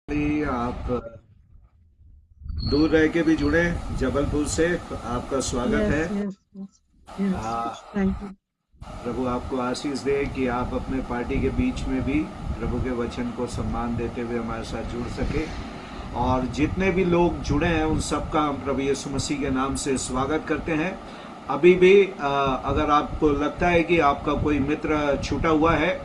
आप दूर रह के भी जुड़े जबलपुर से। आपका स्वागत है। Yes yes yes yes. Ah, thank you. प्रभु आपको आशीष दे कि आप अपने पार्टी के बीच में भी प्रभु के वचन को सम्मान देते हुए हमारे साथ जुड़ सके। और जितने भी लोग जुड़े हैं उन सबका हम प्रभु यीशु मसीह के नाम से स्वागत करते हैं। अभी भी अगर आपको लगता है कि आपका कोई मित्र छूटा हुआ है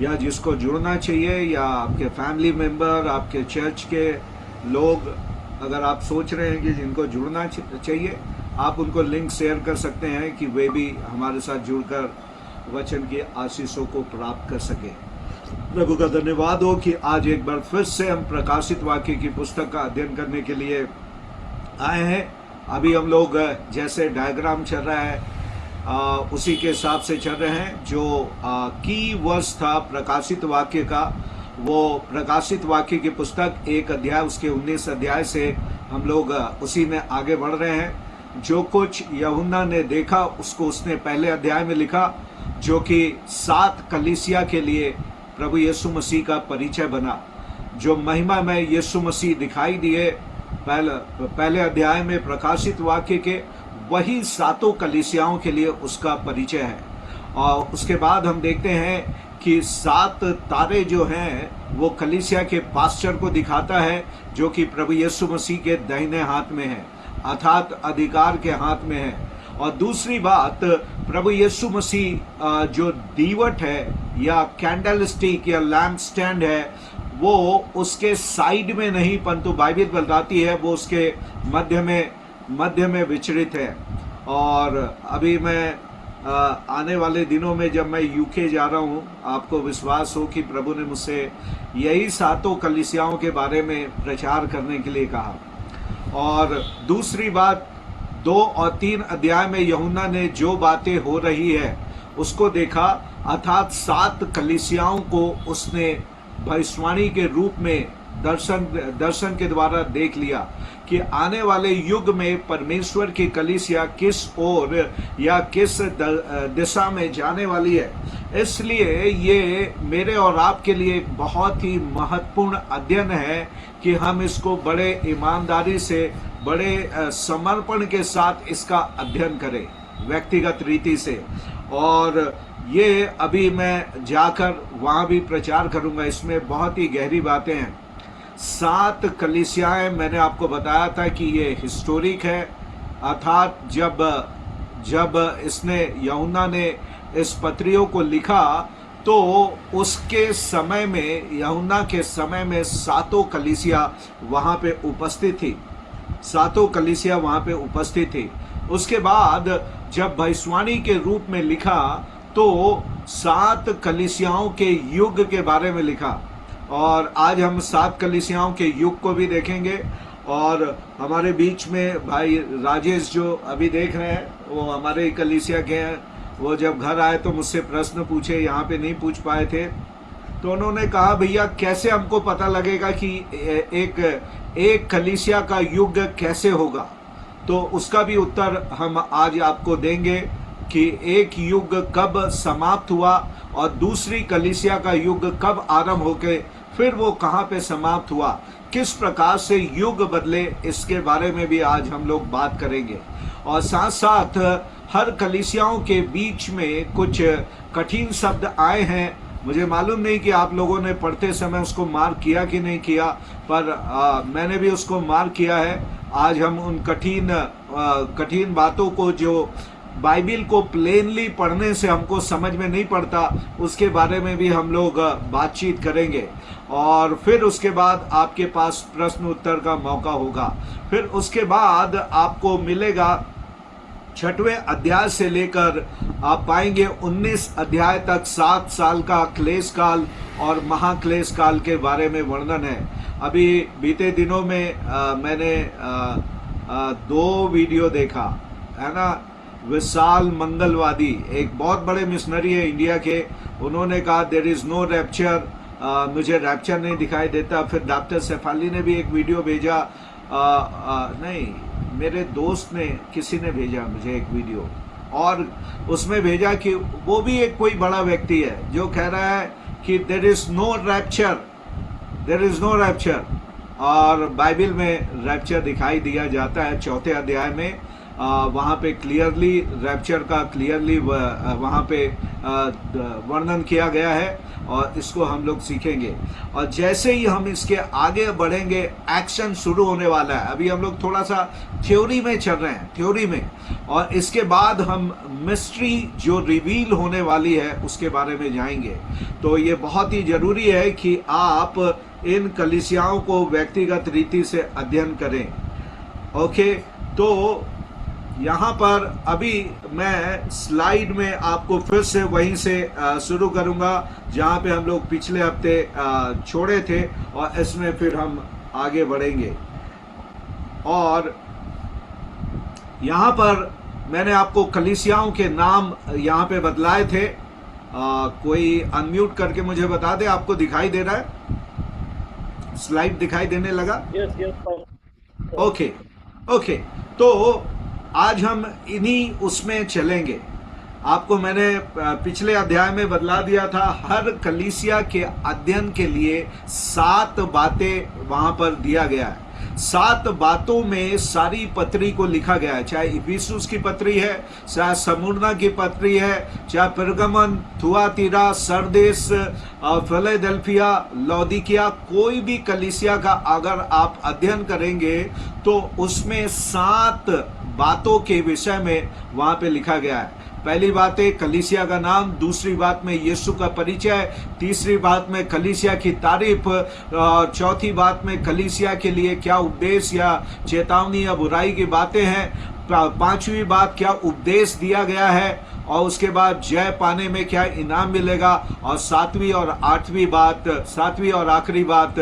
या जिसको जुड़ना चाहिए, या आपके फैमिली मेंबर, आपके चर्च के लोग, अगर आप सोच रहे हैं कि जिनको जुड़ना चाहिए, आप उनको लिंक शेयर कर सकते हैं कि वे भी हमारे साथ जुड़कर वचन की आशीषों को प्राप्त कर सके। प्रभु का धन्यवाद हो कि आज एक बार फिर से हम प्रकाशित वाक्य की पुस्तक का अध्ययन करने के लिए आए हैं। अभी हम लोग जैसे डायग्राम चल रहा है उसी के हिसाब से चल रहे हैं। जो की वर्स था प्रकाशित वाक्य का, वो प्रकाशित वाक्य की पुस्तक 1 अध्याय उसके 19 अध्याय से हम लोग उसी में आगे बढ़ रहे हैं। जो कुछ यूहन्ना ने देखा उसको उसने पहले अध्याय में लिखा, जो कि 7 कलीसिया के लिए प्रभु यीशु मसीह का परिचय बना। जो महिमा में यीशु मसीह दिखाई दिए पहले अध्याय में प्रकाशित वाक्य के, वही 7 कलीसियाओं के लिए उसका परिचय है। और उसके बाद हम देखते हैं कि 7 तारे जो हैं वो कलीसिया के पास्टर को दिखाता है, जो कि प्रभु यीशु मसीह के दाहिने हाथ में है, अर्थात अधिकार के हाथ में है। और दूसरी बात, प्रभु यीशु मसीह जो दीवट है या कैंडल स्टिक या लैम्प स्टैंड है, वो उसके साइड में नहीं, परंतु बाइबल बताती है वो उसके मध्य में विचरित है। और अभी मैं आने वाले दिनों में जब मैं यूके जा रहा हूँ, आपको विश्वास हो कि प्रभु ने मुझसे यही 7 कलीसियाओं के बारे में प्रचार करने के लिए कहा। और दूसरी बात, 2 और 3 अध्याय में यूहन्ना ने जो बातें हो रही है उसको देखा, अर्थात 7 कलीसियाओं को उसने भविष्यवाणी के रूप में दर्शन के द्वारा देख लिया कि आने वाले युग में परमेश्वर की कलीसिया किस ओर या किस दिशा में जाने वाली है। इसलिए ये मेरे और आपके लिए एक बहुत ही महत्वपूर्ण अध्ययन है कि हम इसको बड़े ईमानदारी से, बड़े समर्पण के साथ इसका अध्ययन करें, व्यक्तिगत रीति से। और ये अभी मैं जाकर वहाँ भी प्रचार करूँगा। इसमें बहुत ही गहरी बातें हैं। 7 कलीसियाएं, मैंने आपको बताया था कि ये हिस्टोरिक है, अर्थात जब इसने यूहन्ना ने इस पत्रियों को लिखा तो उसके समय में, यूहन्ना के समय में 7 कलीसिया वहाँ पे उपस्थित थी। 7 कलीसिया वहाँ पे उपस्थित थी। उसके बाद जब भविष्यवाणी के रूप में लिखा तो 7 कलीसियाओं के युग के बारे में लिखा। और आज हम 7 कलीसियाओं के युग को भी देखेंगे। और हमारे बीच में भाई राजेश जो अभी देख रहे हैं, वो हमारे ही कलीसिया के हैं। वो जब घर आए तो मुझसे प्रश्न पूछे, यहाँ पे नहीं पूछ पाए थे, तो उन्होंने कहा भैया कैसे हमको पता लगेगा कि एक कलीसिया का युग कैसे होगा। तो उसका भी उत्तर हम आज आपको देंगे कि एक युग कब समाप्त हुआ और दूसरी कलीसिया का युग कब आरंभ होकर फिर वो कहाँ पे समाप्त हुआ, किस प्रकार से युग बदले, इसके बारे में भी आज हम लोग बात करेंगे। और साथ साथ हर कलीसियाओं के बीच में कुछ कठिन शब्द आए हैं। मुझे मालूम नहीं कि आप लोगों ने पढ़ते समय उसको मार्क किया कि नहीं किया, पर मैंने भी उसको मार्क किया है। आज हम उन कठिन बातों को, जो बाइबिल को प्लेनली पढ़ने से हमको समझ में नहीं पड़ता, उसके बारे में भी हम लोग बातचीत करेंगे। और फिर उसके बाद आपके पास प्रश्न उत्तर का मौका होगा। फिर उसके बाद आपको मिलेगा 6वें अध्याय से लेकर आप पाएंगे 19 अध्याय तक 7 साल का क्लेश काल और महाक्लेश काल के बारे में वर्णन है। अभी बीते दिनों में मैंने 2 वीडियो देखा है ना। विशाल मंगलवादी, एक बहुत बड़े मिशनरी है इंडिया के, उन्होंने कहा देयर इज नो रैप्चर, मुझे रैप्चर नहीं दिखाई देता। फिर डॉक्टर शेफाली ने भी एक वीडियो भेजा, नहीं, मेरे दोस्त ने, किसी ने भेजा मुझे एक वीडियो, और उसमें भेजा कि वो भी एक कोई बड़ा व्यक्ति है जो कह रहा है कि there is no rapture, there is no rapture. और बाइबल में रैप्चर दिखाई दिया जाता है 4थे अध्याय में। वहाँ पे क्लियरली रैप्चर का क्लियरली वहाँ पे वर्णन किया गया है, और इसको हम लोग सीखेंगे। और जैसे ही हम इसके आगे बढ़ेंगे, एक्शन शुरू होने वाला है। अभी हम लोग थोड़ा सा थ्योरी में चल रहे हैं, थ्योरी में, और इसके बाद हम मिस्ट्री जो रिवील होने वाली है उसके बारे में जाएंगे। तो ये बहुत ही जरूरी है कि आप इन कलीसियाओं को व्यक्तिगत रीति से अध्ययन करें। ओके, तो यहाँ पर अभी मैं स्लाइड में आपको फिर से वहीं से शुरू करूँगा जहाँ पे हम लोग पिछले हफ्ते छोड़े थे, और इसमें फिर हम आगे बढ़ेंगे। और यहाँ पर मैंने आपको कलीसियाओं के नाम यहाँ पे बतलाए थे। कोई अनम्यूट करके मुझे बता दे, आपको दिखाई दे रहा है? स्लाइड दिखाई देने लगा? यस। ओके ओके, तो आज हम इन्हीं उसमें चलेंगे। आपको मैंने पिछले अध्याय में बतला दिया था, हर कलीसिया के अध्ययन के लिए 7 बातें वहां पर दिया गया है। 7 बातों में सारी पत्री को लिखा गया है, चाहे इफिसुस की पत्री है, चाहे स्मुर्ना की पत्री है, चाहे पेरगमन, थुआतीरा, सरदेस, फिलाडेल्फिया, लौदीकिया, कोई भी कलीसिया का अगर आप अध्ययन करेंगे तो उसमें 7 बातों के विषय में वहां पे लिखा गया है। पहली बात है कलीसिया का नाम, दूसरी बात में यीशु का परिचय, तीसरी बात में कलीसिया की तारीफ, चौथी बात में कलीसिया के लिए क्या उपदेश या चेतावनी या बुराई की बातें हैं, पांचवी बात क्या उपदेश दिया गया है, और उसके बाद जय पाने में क्या इनाम मिलेगा, और सातवीं और आखिरी बात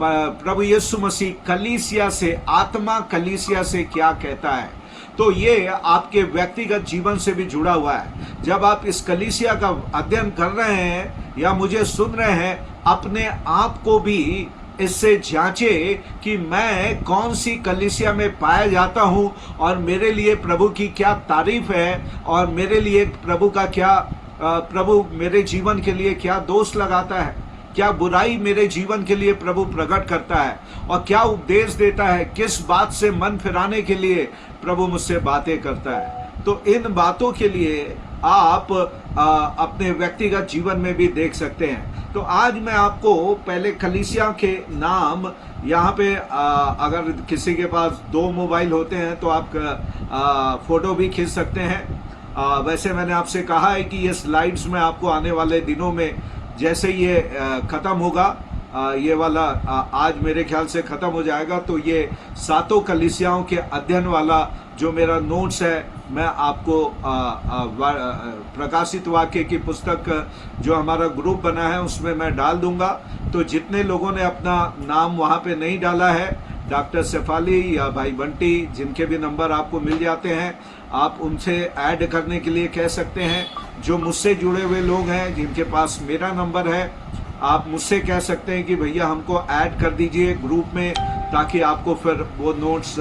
प्रभु यीशु मसीह कलीसिया से, आत्मा कलीसिया से क्या कहता है। तो ये आपके व्यक्तिगत जीवन से भी जुड़ा हुआ है। जब आप इस कलीसिया का अध्ययन कर रहे हैं या मुझे सुन रहे हैं, अपने आप को भी इससे जांचे कि मैं कौन सी कलीसिया में पाया जाता हूं, और मेरे लिए प्रभु की क्या तारीफ है, और मेरे लिए प्रभु मेरे जीवन के लिए क्या दोष लगाता है, क्या बुराई मेरे जीवन के लिए प्रभु प्रकट करता है, और क्या उपदेश देता है, किस बात से मन फिराने के लिए प्रभु मुझसे बातें करता है। तो इन बातों के लिए आप अपने व्यक्तिगत जीवन में भी देख सकते हैं। तो आज मैं आपको पहले कलीसिया के नाम, यहाँ पे अगर किसी के पास 2 मोबाइल होते हैं तो आप फोटो भी खींच सकते हैं। वैसे मैंने आपसे कहा है कि ये स्लाइड्स में आपको आने वाले दिनों में, जैसे ये ख़त्म होगा, ये वाला आज मेरे ख्याल से ख़त्म हो जाएगा, तो ये 7 कलीसियाओं के अध्ययन वाला जो मेरा नोट्स है, मैं आपको प्रकाशित वाक्य की पुस्तक जो हमारा ग्रुप बना है उसमें मैं डाल दूंगा। तो जितने लोगों ने अपना नाम वहाँ पे नहीं डाला है, डॉक्टर शेफाली या भाई बंटी, जिनके भी नंबर आपको मिल जाते हैं, आप उनसे ऐड करने के लिए कह सकते हैं। जो मुझसे जुड़े हुए लोग हैं जिनके पास मेरा नंबर है, आप मुझसे कह सकते हैं कि भैया हमको ऐड कर दीजिए ग्रुप में, ताकि आपको फिर वो नोट्स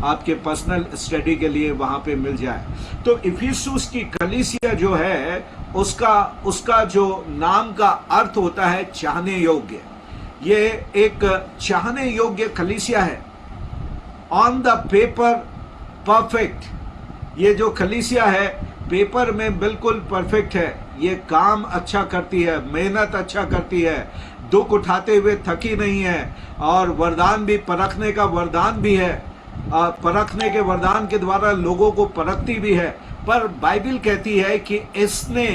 आपके पर्सनल स्टडी के लिए वहाँ पे मिल जाए। तो इफिसुस की कलीसिया जो है, उसका जो नाम का अर्थ होता है चाहने योग्य। ये एक चाहने योग्य कलीसिया है। On the paper perfect. ये जो कलीसिया है पेपर में बिल्कुल परफेक्ट है। ये काम अच्छा करती है, मेहनत अच्छा करती है, दुख उठाते हुए थकी नहीं है, और वरदान भी, परखने का वरदान भी है, परखने के वरदान के द्वारा लोगों को परखती भी है। पर बाइबल कहती है कि इसने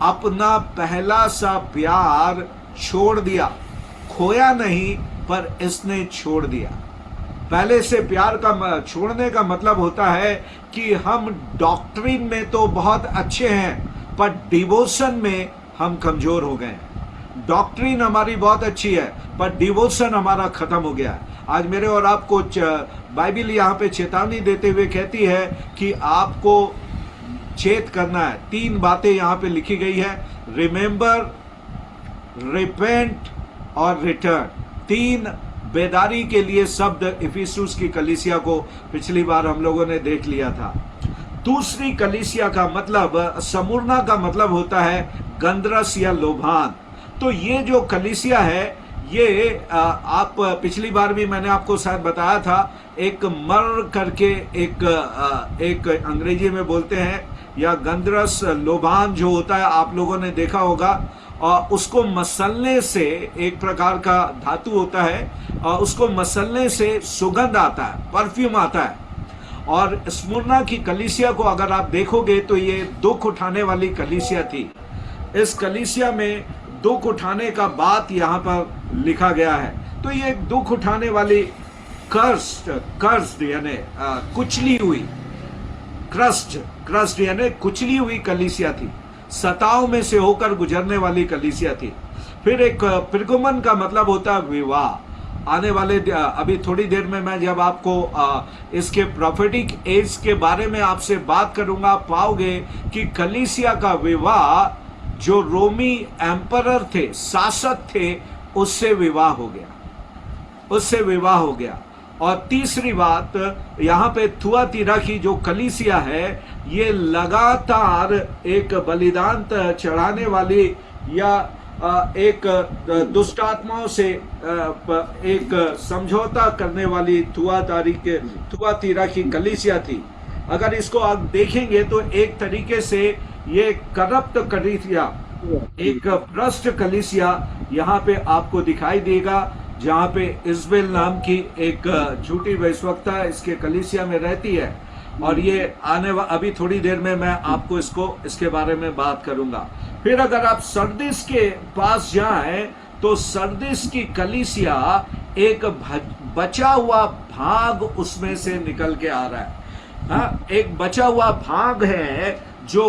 अपना पहला सा प्यार छोड़ दिया। खोया नहीं, पर इसने छोड़ दिया। पहले से प्यार का छोड़ने का मतलब होता है कि हम डॉक्ट्रिन में तो बहुत अच्छे हैं, पर डिवोशन में हम कमजोर हो गए। डॉक्ट्रिन हमारी बहुत अच्छी है, पर डिवोशन हमारा खत्म हो गया। आज मेरे और आपको बाइबल यहाँ पे चेतावनी देते हुए कहती है कि आपको चेत करना है। 3 बातें यहाँ पे लिखी गई है, रिमेंबर, रिपेंट और रिटर्न। 3 बेदारी के लिए शब्द इफिसुस की कलीसिया को पिछली बार हम लोगों ने देख लिया था। दूसरी कलीसिया का मतलब, स्मुर्ना का मतलब होता है गंधरस या लोभान। तो ये जो कलीसिया है, ये आप पिछली बार भी मैंने आपको शायद बताया था, एक मर करके एक अंग्रेजी में बोलते हैं, या गंधरस लोबान जो होता है, आप लोगों ने देखा होगा, और उसको मसलने से, एक प्रकार का धातु होता है, और उसको मसलने से सुगंध आता है, परफ्यूम आता है। और स्मुरना की कलीसिया को अगर आप देखोगे तो ये दुख उठाने वाली कलीसिया थी। इस कलीसिया में दुख उठाने का बात यहाँ पर लिखा गया है। तो ये एक दुख उठाने वाली कर्स्ट यानी कुचली हुई, क्रस्ट यानी कुचली हुई कलीसिया थी, सताव में से होकर गुजरने वाली कलीसिया थी। फिर एक प्रगमन का मतलब होता है विवाह। आने वाले अभी थोड़ी देर में मैं जब आपको इसके प्रोफेटिक एज के बारे में आपसे बात करूंगा, आप पाओगे कि कलीसिया का विवाह जो रोमी एम्परर थे, शासक थे, उससे विवाह हो गया। और तीसरी बात, यहाँ पे थुआतीरा की जो कलीसिया है, ये लगातार एक बलिदान चढ़ाने वाली या एक दुष्ट आत्माओं से एक समझौता करने वाली थुआतीरा की कलीसिया थी। अगर इसको आप देखेंगे तो एक तरीके से ये करप्ट कलीसिया, एक भ्रष्ट कलीसिया यहाँ पे आपको दिखाई देगा, जहाँ पे इजबेल नाम की एक झूठी वैश्वक्ता इसके कलीसिया में रहती है। और ये अभी थोड़ी देर में मैं आपको इसके बारे में बात करूंगा। फिर अगर आप सरदिस के पास जाएं तो सरदिस की कलीसिया एक बचा हुआ भाग उसमें से निकल के आ रहा है। हाँ, एक बचा हुआ भाग है जो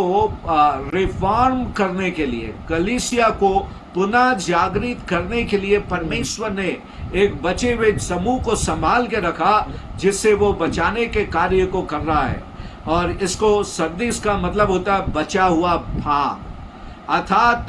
रिफॉर्म करने के लिए, कलीसिया को पुनः जागृत करने के लिए परमेश्वर ने एक बचे हुए समूह को संभाल के रखा, जिससे वो बचाने के कार्य को कर रहा है। और इसको सरदिस का मतलब होता है बचा हुआ भाग, अर्थात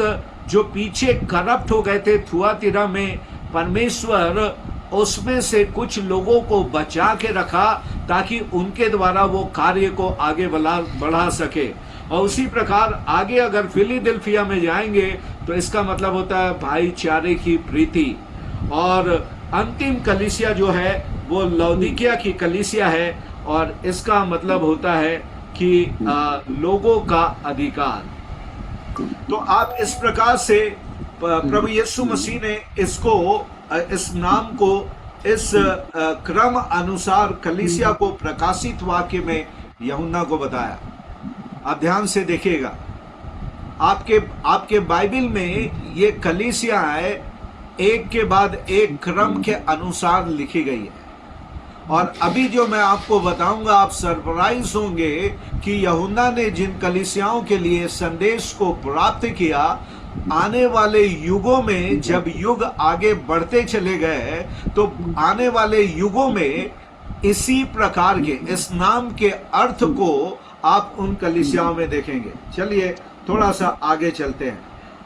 जो पीछे करप्ट हो गए थे थुआतीरा में, परमेश्वर उसमें से कुछ लोगों को बचा के रखा ताकि उनके द्वारा वो कार्य को आगे बढ़ा सके। और उसी प्रकार आगे अगर फिलाडेल्फिया में जाएंगे तो इसका मतलब होता है भाईचारे की प्रीति। और अंतिम कलीसिया जो है वो लौदीकिया की कलीसिया है, और इसका मतलब होता है कि लोगों का अधिकार। तो आप इस प्रकार से प्रभु यीशु मसीह ने इस नाम को इस क्रम अनुसार कलीसिया को प्रकाशित वाक्य में यूहन्ना को बताया। आप ध्यान से देखिएगा, आपके बाइबल में ये कलीसिया है एक के बाद एक क्रम के अनुसार लिखी गई है। और अभी जो मैं आपको बताऊंगा, आप सरप्राइज होंगे कि यूहन्ना ने जिन कलीसियाओं के लिए संदेश को प्राप्त किया, आने वाले युगों में जब युग आगे बढ़ते चले गए तो आने वाले युगों में इसी प्रकार के इस नाम के अर्थ को आप उन कलीसियाओं में देखेंगे। चलिए थोड़ा सा आगे चलते हैं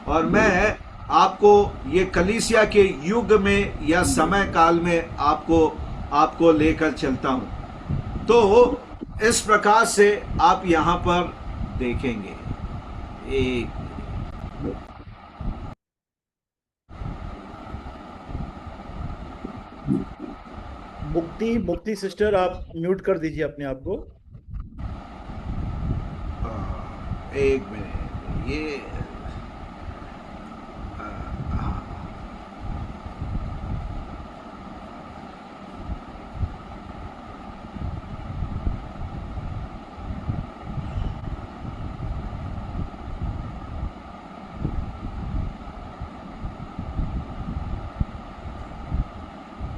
और मैं आपको ये कलीसिया के युग में या समय काल में आपको लेकर चलता हूं। तो इस प्रकार से आप यहां पर देखेंगे, एक मुक्ति सिस्टर, आप म्यूट कर दीजिए अपने आप को। एक मिनट, ये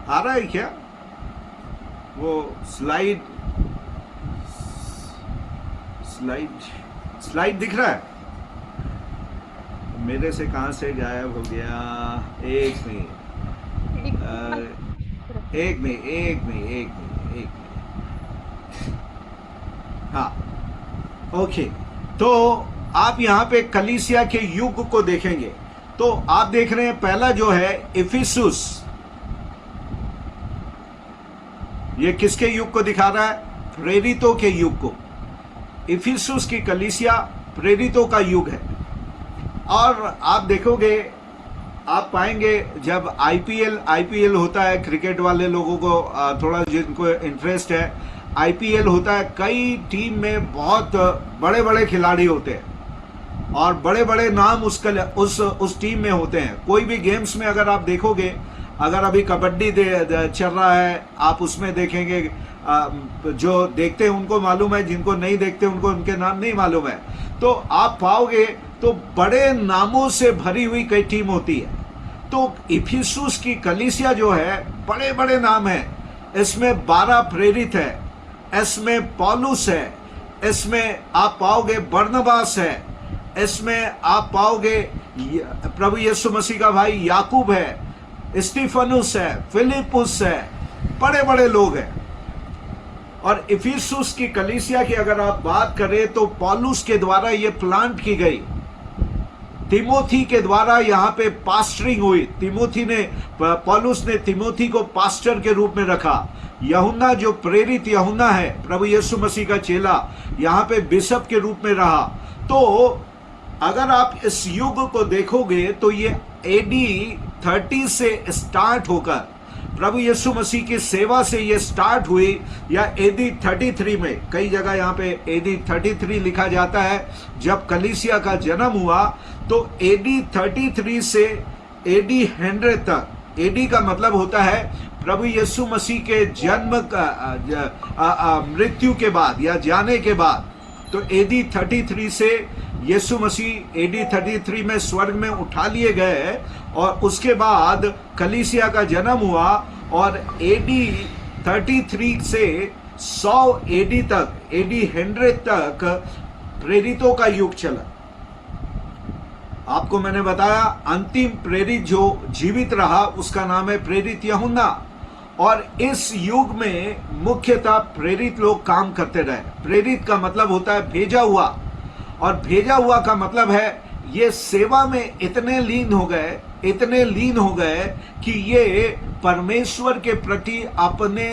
आ रहा है क्या वो स्लाइड दिख रहा है? मेरे से कहां से गायब हो गया? एक मिनट। हाँ, ओके। तो आप यहाँ पे कलीसिया के युग को देखेंगे तो आप देख रहे हैं, पहला जो है इफिसुस, ये किसके युग को दिखा रहा है? प्रेरितों के युग को। इफिसुस की कलीसिया प्रेरितों का युग है। और आप देखोगे आप पाएंगे जब आईपीएल होता है, क्रिकेट वाले लोगों को थोड़ा जिनको इंटरेस्ट है, आईपीएल होता है, कई टीम में बहुत बड़े बड़े खिलाड़ी होते हैं और बड़े बड़े नाम उस टीम में होते हैं। कोई भी गेम्स में अगर आप देखोगे, अगर अभी कबड्डी चल रहा है, आप उसमें देखेंगे, जो देखते हैं उनको मालूम है, जिनको नहीं देखते उनको उनके नाम नहीं मालूम है, तो आप पाओगे तो बड़े नामों से भरी हुई कई टीम होती है। तो इफिसुस की कलीसिया जो है, बड़े बड़े नाम है, इसमें 12 प्रेरित है, इसमें पौलुस है, इसमें आप पाओगे बरनबास है, इसमें आप पाओगे प्रभु यीशु मसीह का भाई याकूब है, स्टीफनुस है, फिलिपुस है, बड़े बड़े लोग हैं। और इफिसुस की कलीसिया की अगर आप बात करें तो पौलुस के द्वारा ये प्लांट की गई, तिमोथी के द्वारा यहाँ पे पास्टरिंग हुई, पौलुस ने तिमोथी को पास्टर के रूप में रखा। यूहन्ना जो प्रेरित यूहन्ना है, प्रभु यीशु मसीह का चेला, यहाँ पे बिशप के रूप में रहा। तो अगर आप इस युग को देखोगे तो ये एडी 30 से स्टार्ट होकर प्रभु यीशु मसीह की सेवा से ये स्टार्ट हुई, या एडी 33 में, कई जगह यहाँ पे एडी 33 लिखा जाता है जब कलीसिया का जन्म हुआ, तो एडी 33 से एडी 100 तक। एडी का मतलब होता है प्रभु यीशु मसीह के जन्म का मृत्यु के बाद या जाने के बाद। तो एडी 33 से यीशु मसीह एडी 33 में स्वर्ग में उठा लिए गए और उसके बाद कलीसिया का जन्म हुआ, और एडी 33 से 100 एडी तक, एडी 100 तक प्रेरितों का युग चला। आपको मैंने बताया अंतिम प्रेरित जो जीवित रहा उसका नाम है प्रेरित यूहन्ना। और इस युग में मुख्यतः प्रेरित लोग काम करते रहे। प्रेरित का मतलब होता है भेजा हुआ, और भेजा हुआ का मतलब है ये सेवा में इतने लीन हो गए कि ये परमेश्वर के प्रति अपने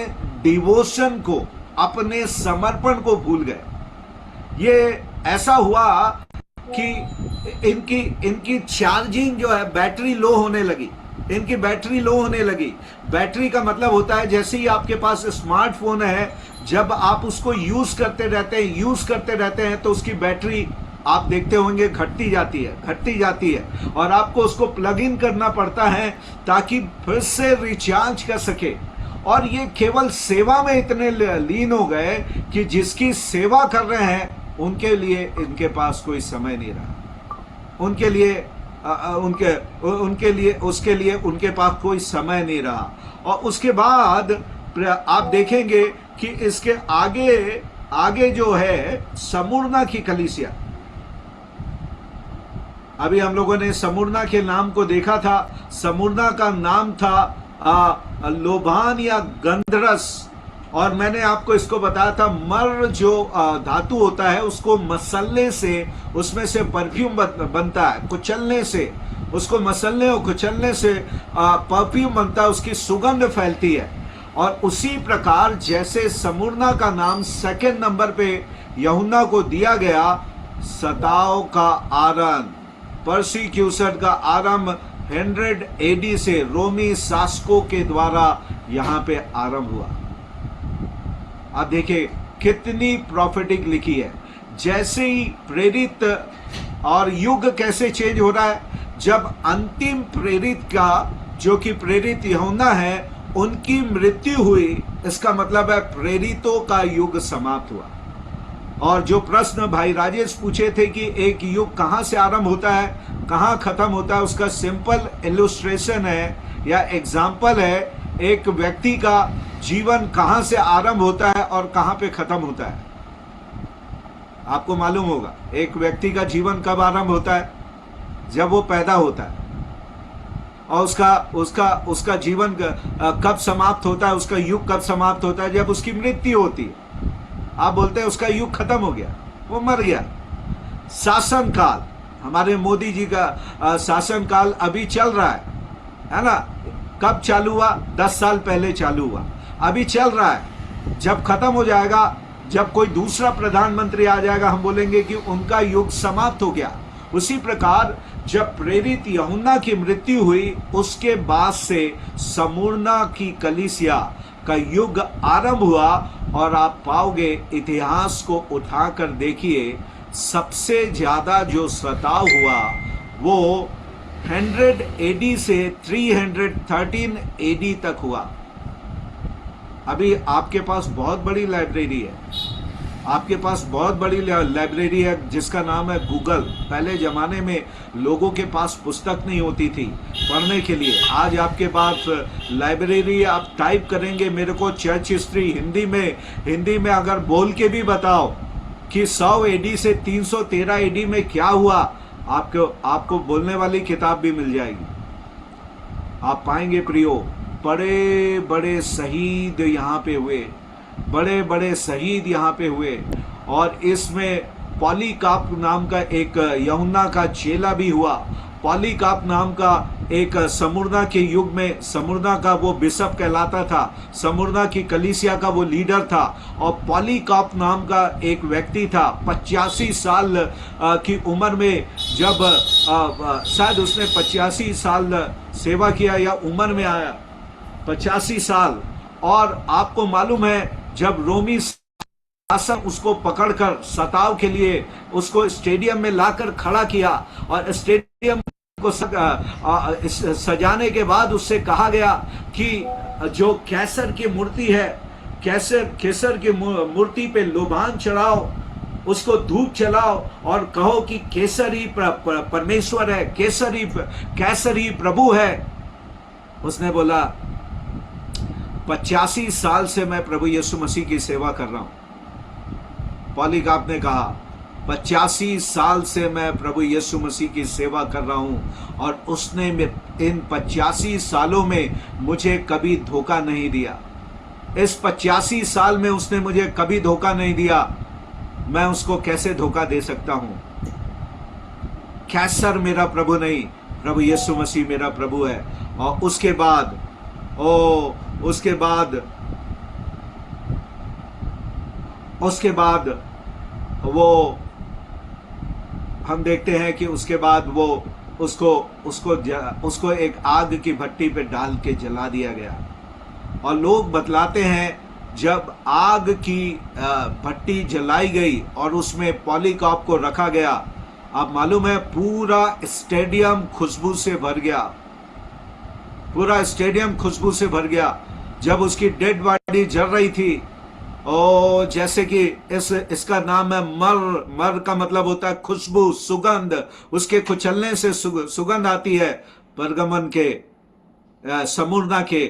डिवोशन को, अपने समर्पण को भूल गए। ये ऐसा हुआ कि इनकी चार्जिंग जो है, बैटरी लो होने लगी। इनकी बैटरी लो होने लगी। बैटरी का मतलब होता है जैसे ही आपके पास स्मार्टफोन है, जब आप उसको यूज करते रहते हैं तो उसकी बैटरी आप देखते होंगे घटती जाती है और आपको उसको प्लग इन करना पड़ता है ताकि फिर से रिचार्ज कर सके। और ये केवल सेवा में इतने लीन हो गए कि जिसकी सेवा कर रहे हैं उनके लिए इनके पास कोई समय नहीं रहा। उसके लिए उनके पास कोई समय नहीं रहा। और उसके बाद आप देखेंगे कि इसके आगे जो है स्मुरना की कलीसिया। अभी हम लोगों ने स्मुरना के नाम को देखा था। स्मुरना का नाम था लोबान या गंधरस, और मैंने आपको इसको बताया था मर जो धातु होता है उसको मसलने से, उसमें से परफ्यूम बनता है। कुचलने से, उसको मसलने और कुचलने से परफ्यूम बनता है, उसकी सुगंध फैलती है। और उसी प्रकार जैसे स्मुरना का नाम सेकंड नंबर पे यूहन्ना को दिया गया, सताव का आरंभ, परसिक्यूशन का आरंभ 100 एडी से रोमी शासकों के द्वारा यहाँ पे आरंभ हुआ। आप देखिए कितनी प्रॉफिटिक लिखी है। जैसे ही प्रेरित और युग कैसे चेंज हो रहा है, जब अंतिम प्रेरित का जो कि प्रेरित यूहन्ना है उनकी मृत्यु हुई, इसका मतलब है प्रेरितों का युग समाप्त हुआ। और जो प्रश्न भाई राजेश पूछे थे कि एक युग कहाँ से आरंभ होता है, कहाँ खत्म होता है, उसका सिंपल इलस्ट्रेशन है या एग्जाम्पल है। एक व्यक्ति का जीवन कहाँ से आरंभ होता है और कहाँ पे खत्म होता है। आपको मालूम होगा एक व्यक्ति का जीवन कब आरंभ होता है, जब वो पैदा होता है, और उसका जीवन कब समाप्त होता है, उसका युग कब समाप्त होता है, जब उसकी मृत्यु होती है। आप बोलते हैं उसका युग खत्म हो गया, वो मर गया। शासन काल, हमारे मोदी जी का शासन काल अभी चल रहा है ना। कब चालू हुआ? 10 साल पहले चालू हुआ, अभी चल रहा है। जब खत्म हो जाएगा, जब कोई दूसरा प्रधानमंत्री आ जाएगा, हम बोलेंगे कि उनका युग समाप्त हो गया, उसी प्रकार जब प्रेरित यूहन्ना की मृत्यु हुई, उसके बाद से स्मुरना की कलीसिया का युग आरंभ हुआ। और आप पाओगे, इतिहास को उठाकर देखिए, सबसे ज्यादा जो सताव हुआ वो 100 एडी से 313 एडी तक हुआ। अभी आपके पास बहुत बड़ी लाइब्रेरी है, आपके पास बहुत बड़ी लाइब्रेरी है जिसका नाम है गूगल। पहले ज़माने में लोगों के पास पुस्तक नहीं होती थी पढ़ने के लिए। आज आपके पास लाइब्रेरी, आप टाइप करेंगे मेरे को चर्च हिस्ट्री हिंदी में अगर बोल के भी बताओ कि 100 एडी से 313 एडी में क्या हुआ, आपको बोलने वाली किताब भी मिल जाएगी। आप पाएंगे प्रियो, बड़े बड़े शहीद यहाँ पे हुए, बड़े बड़े शहीद यहाँ पे हुए। और इसमें पॉलीकाप नाम का एक यूहन्ना का चेला भी हुआ। पॉलीकाप नाम का एक स्मुरना के युग में, स्मुरना का वो बिशप कहलाता था, स्मुरना की कलीसिया का वो लीडर था। और पॉलीकाप नाम का एक व्यक्ति था, 85 साल की उम्र में, जब शायद उसने 85 साल सेवा किया या उम्र में आया 85 साल। और आपको मालूम है, जब रोमी शासन उसको पकड़कर सताव के लिए उसको स्टेडियम में लाकर खड़ा किया, और स्टेडियम को सजाने के बाद उससे कहा गया कि जो कैसर की मूर्ति है, कैसर की मूर्ति पे लोबान चढ़ाओ, उसको धूप चलाओ और कहो कि कैसर ही परमेश्वर है, कैसर ही प्रभु है। उसने बोला 85 साल से मैं प्रभु यीशु मसीह की सेवा कर रहा हूं। पॉलीकाप ने कहा 85 साल से मैं प्रभु यीशु मसीह की सेवा कर रहा हूं, और उसने इन 85 सालों में मुझे कभी धोखा नहीं दिया। इस 85 साल में उसने मुझे कभी धोखा नहीं दिया। मैं उसको कैसे धोखा दे सकता हूं? कैसर मेरा प्रभु नहीं, प्रभु यीशु मसीह मेरा प्रभु है। और उसके बाद वो हम देखते हैं कि उसके बाद वो उसको एक आग की भट्टी पे डाल के जला दिया गया। और लोग बतलाते हैं, जब आग की भट्टी जलाई गई और उसमें पॉलीकाप को रखा गया, आप मालूम है पूरा स्टेडियम खुशबू से भर गया, पूरा स्टेडियम खुशबू से भर गया। जब उसकी डेड बॉडी जल रही थी, ओ जैसे कि इसका नाम है मर का मतलब होता है खुशबू, सुगंध। उसके कुचलने से सुगंध आती है। परगमन के स्मुरना के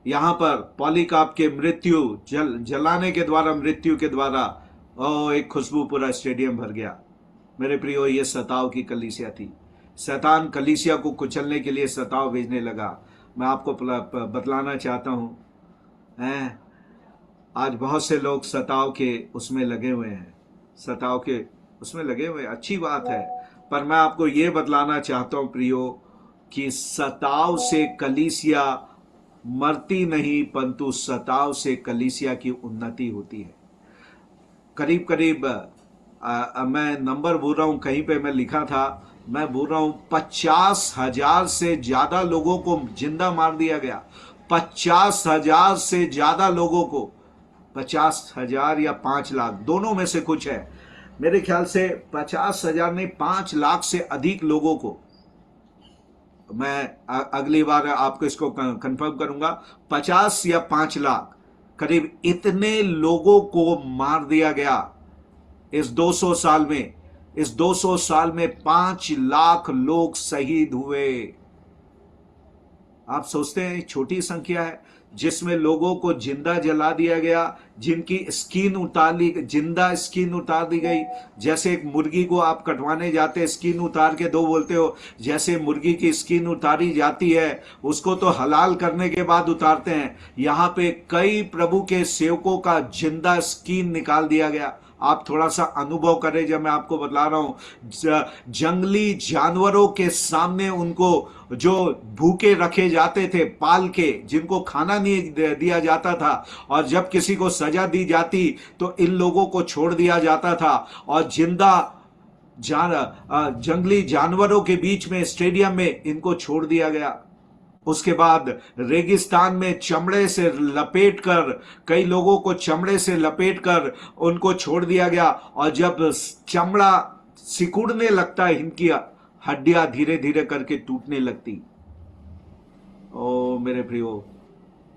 यहाँ पर पॉलीकाप के जलाने के द्वारा, मृत्यु के द्वारा एक खुशबू पूरा स्टेडियम भर गया। मेरे प्रियो, ये सताव की कलीसिया थी। शैतान कलीसिया को कुचलने के लिए सताव भेजने लगा। मैं आपको बतलाना चाहता हूँ, आज बहुत से लोग सताव के उसमें लगे हुए हैं, सताव के उसमें लगे हुए, अच्छी बात है। पर मैं आपको ये बतलाना चाहता हूँ प्रियो, कि सताव से कलीसिया मरती नहीं, परंतु सताव से कलीसिया की उन्नति होती है। करीब करीब मैं नंबर बोल रहा हूँ, कहीं पे मैं लिखा था, मैं बोल रहा हूँ 50,000 से ज्यादा लोगों को जिंदा मार दिया गया। 50,000 से ज्यादा लोगों को, 50,000 या 5 लाख, दोनों में से कुछ है। मेरे ख्याल से 50,000 नहीं, 5 लाख से अधिक लोगों को, मैं अगली बार आपको इसको कंफर्म करूंगा, 50 या 5 लाख, करीब इतने लोगों को मार दिया गया इस 200 साल में। इस 200 साल में 5 लाख लोग शहीद हुए। आप सोचते हैं छोटी संख्या है, जिसमें लोगों को जिंदा जला दिया गया, जिनकी स्किन उतार ली, जिंदा स्किन उतार दी गई। जैसे एक मुर्गी को आप कटवाने जाते हैं, स्किन उतार के दो बोलते हो, जैसे मुर्गी की स्किन उतारी जाती है, उसको तो हलाल करने के बाद उतारते हैं। यहाँ पे कई प्रभु के सेवकों का जिंदा स्किन निकाल दिया गया। आप थोड़ा सा अनुभव करें, जब मैं आपको बतला रहा हूं, जंगली जानवरों के सामने उनको जो भूखे रखे जाते थे पाल के, जिनको खाना नहीं दिया जाता था, और जब किसी को सजा दी जाती तो इन लोगों को छोड़ दिया जाता था और जिंदा जंगली जानवरों के बीच में स्टेडियम में इनको छोड़ दिया गया। उसके बाद रेगिस्तान में चमड़े से लपेटकर, कई लोगों को चमड़े से लपेटकर उनको छोड़ दिया गया। और जब चमड़ा सिकुड़ने लगता है, इनकी हड्डियां धीरे धीरे करके टूटने लगती। ओ मेरे प्रियो,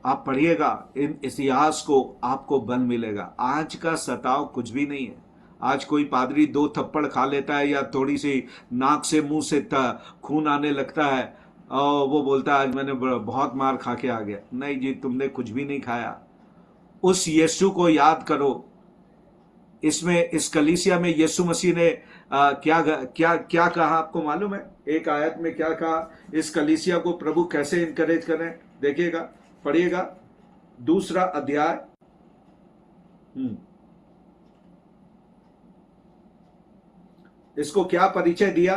आप पढ़िएगा इन इतिहास को, आपको बल मिलेगा। आज का सताव कुछ भी नहीं है। आज कोई पादरी 2 थप्पड़ खा लेता है या थोड़ी सी नाक से मुंह से खून आने लगता है और वो बोलता है आज मैंने बहुत मार खा के आ गया। नहीं जी, तुमने कुछ भी नहीं खाया। उस यीशु को याद करो। इसमें इस कलीसिया में यीशु मसीह ने क्या क्या क्या कहा आपको मालूम है? एक आयत में क्या कहा? इस कलीसिया को प्रभु कैसे इनकरेज करें, देखिएगा, पढ़िएगा। 2 अध्याय इसको क्या परिचय दिया?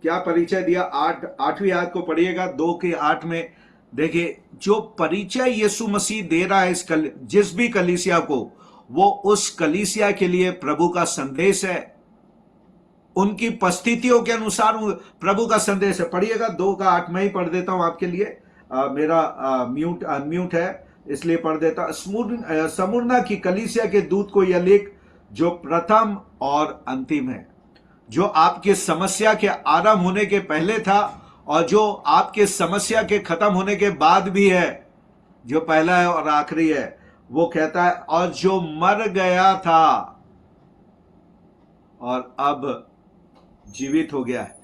क्या परिचय दिया? 8वीं आयत को पढ़िएगा, 2:8 में। देखिए, जो परिचय यीशु मसीह दे रहा है जिस भी कलीसिया को, वो उस कलीसिया के लिए प्रभु का संदेश है। उनकी परिस्थितियों के अनुसार प्रभु का संदेश है। पढ़िएगा 2:8 में ही पढ़ देता हूं आपके लिए। मेरा अनम्यूट है इसलिए पढ़ देता। स्मुरना की कलीसिया के दूत को यह लिख, जो प्रथम और अंतिम है, जो आपके समस्या के आरंभ होने के पहले था और जो आपके समस्या के खत्म होने के बाद भी है, जो पहला है और आखिरी है। वो कहता है, और जो मर गया था और अब जीवित हो गया है।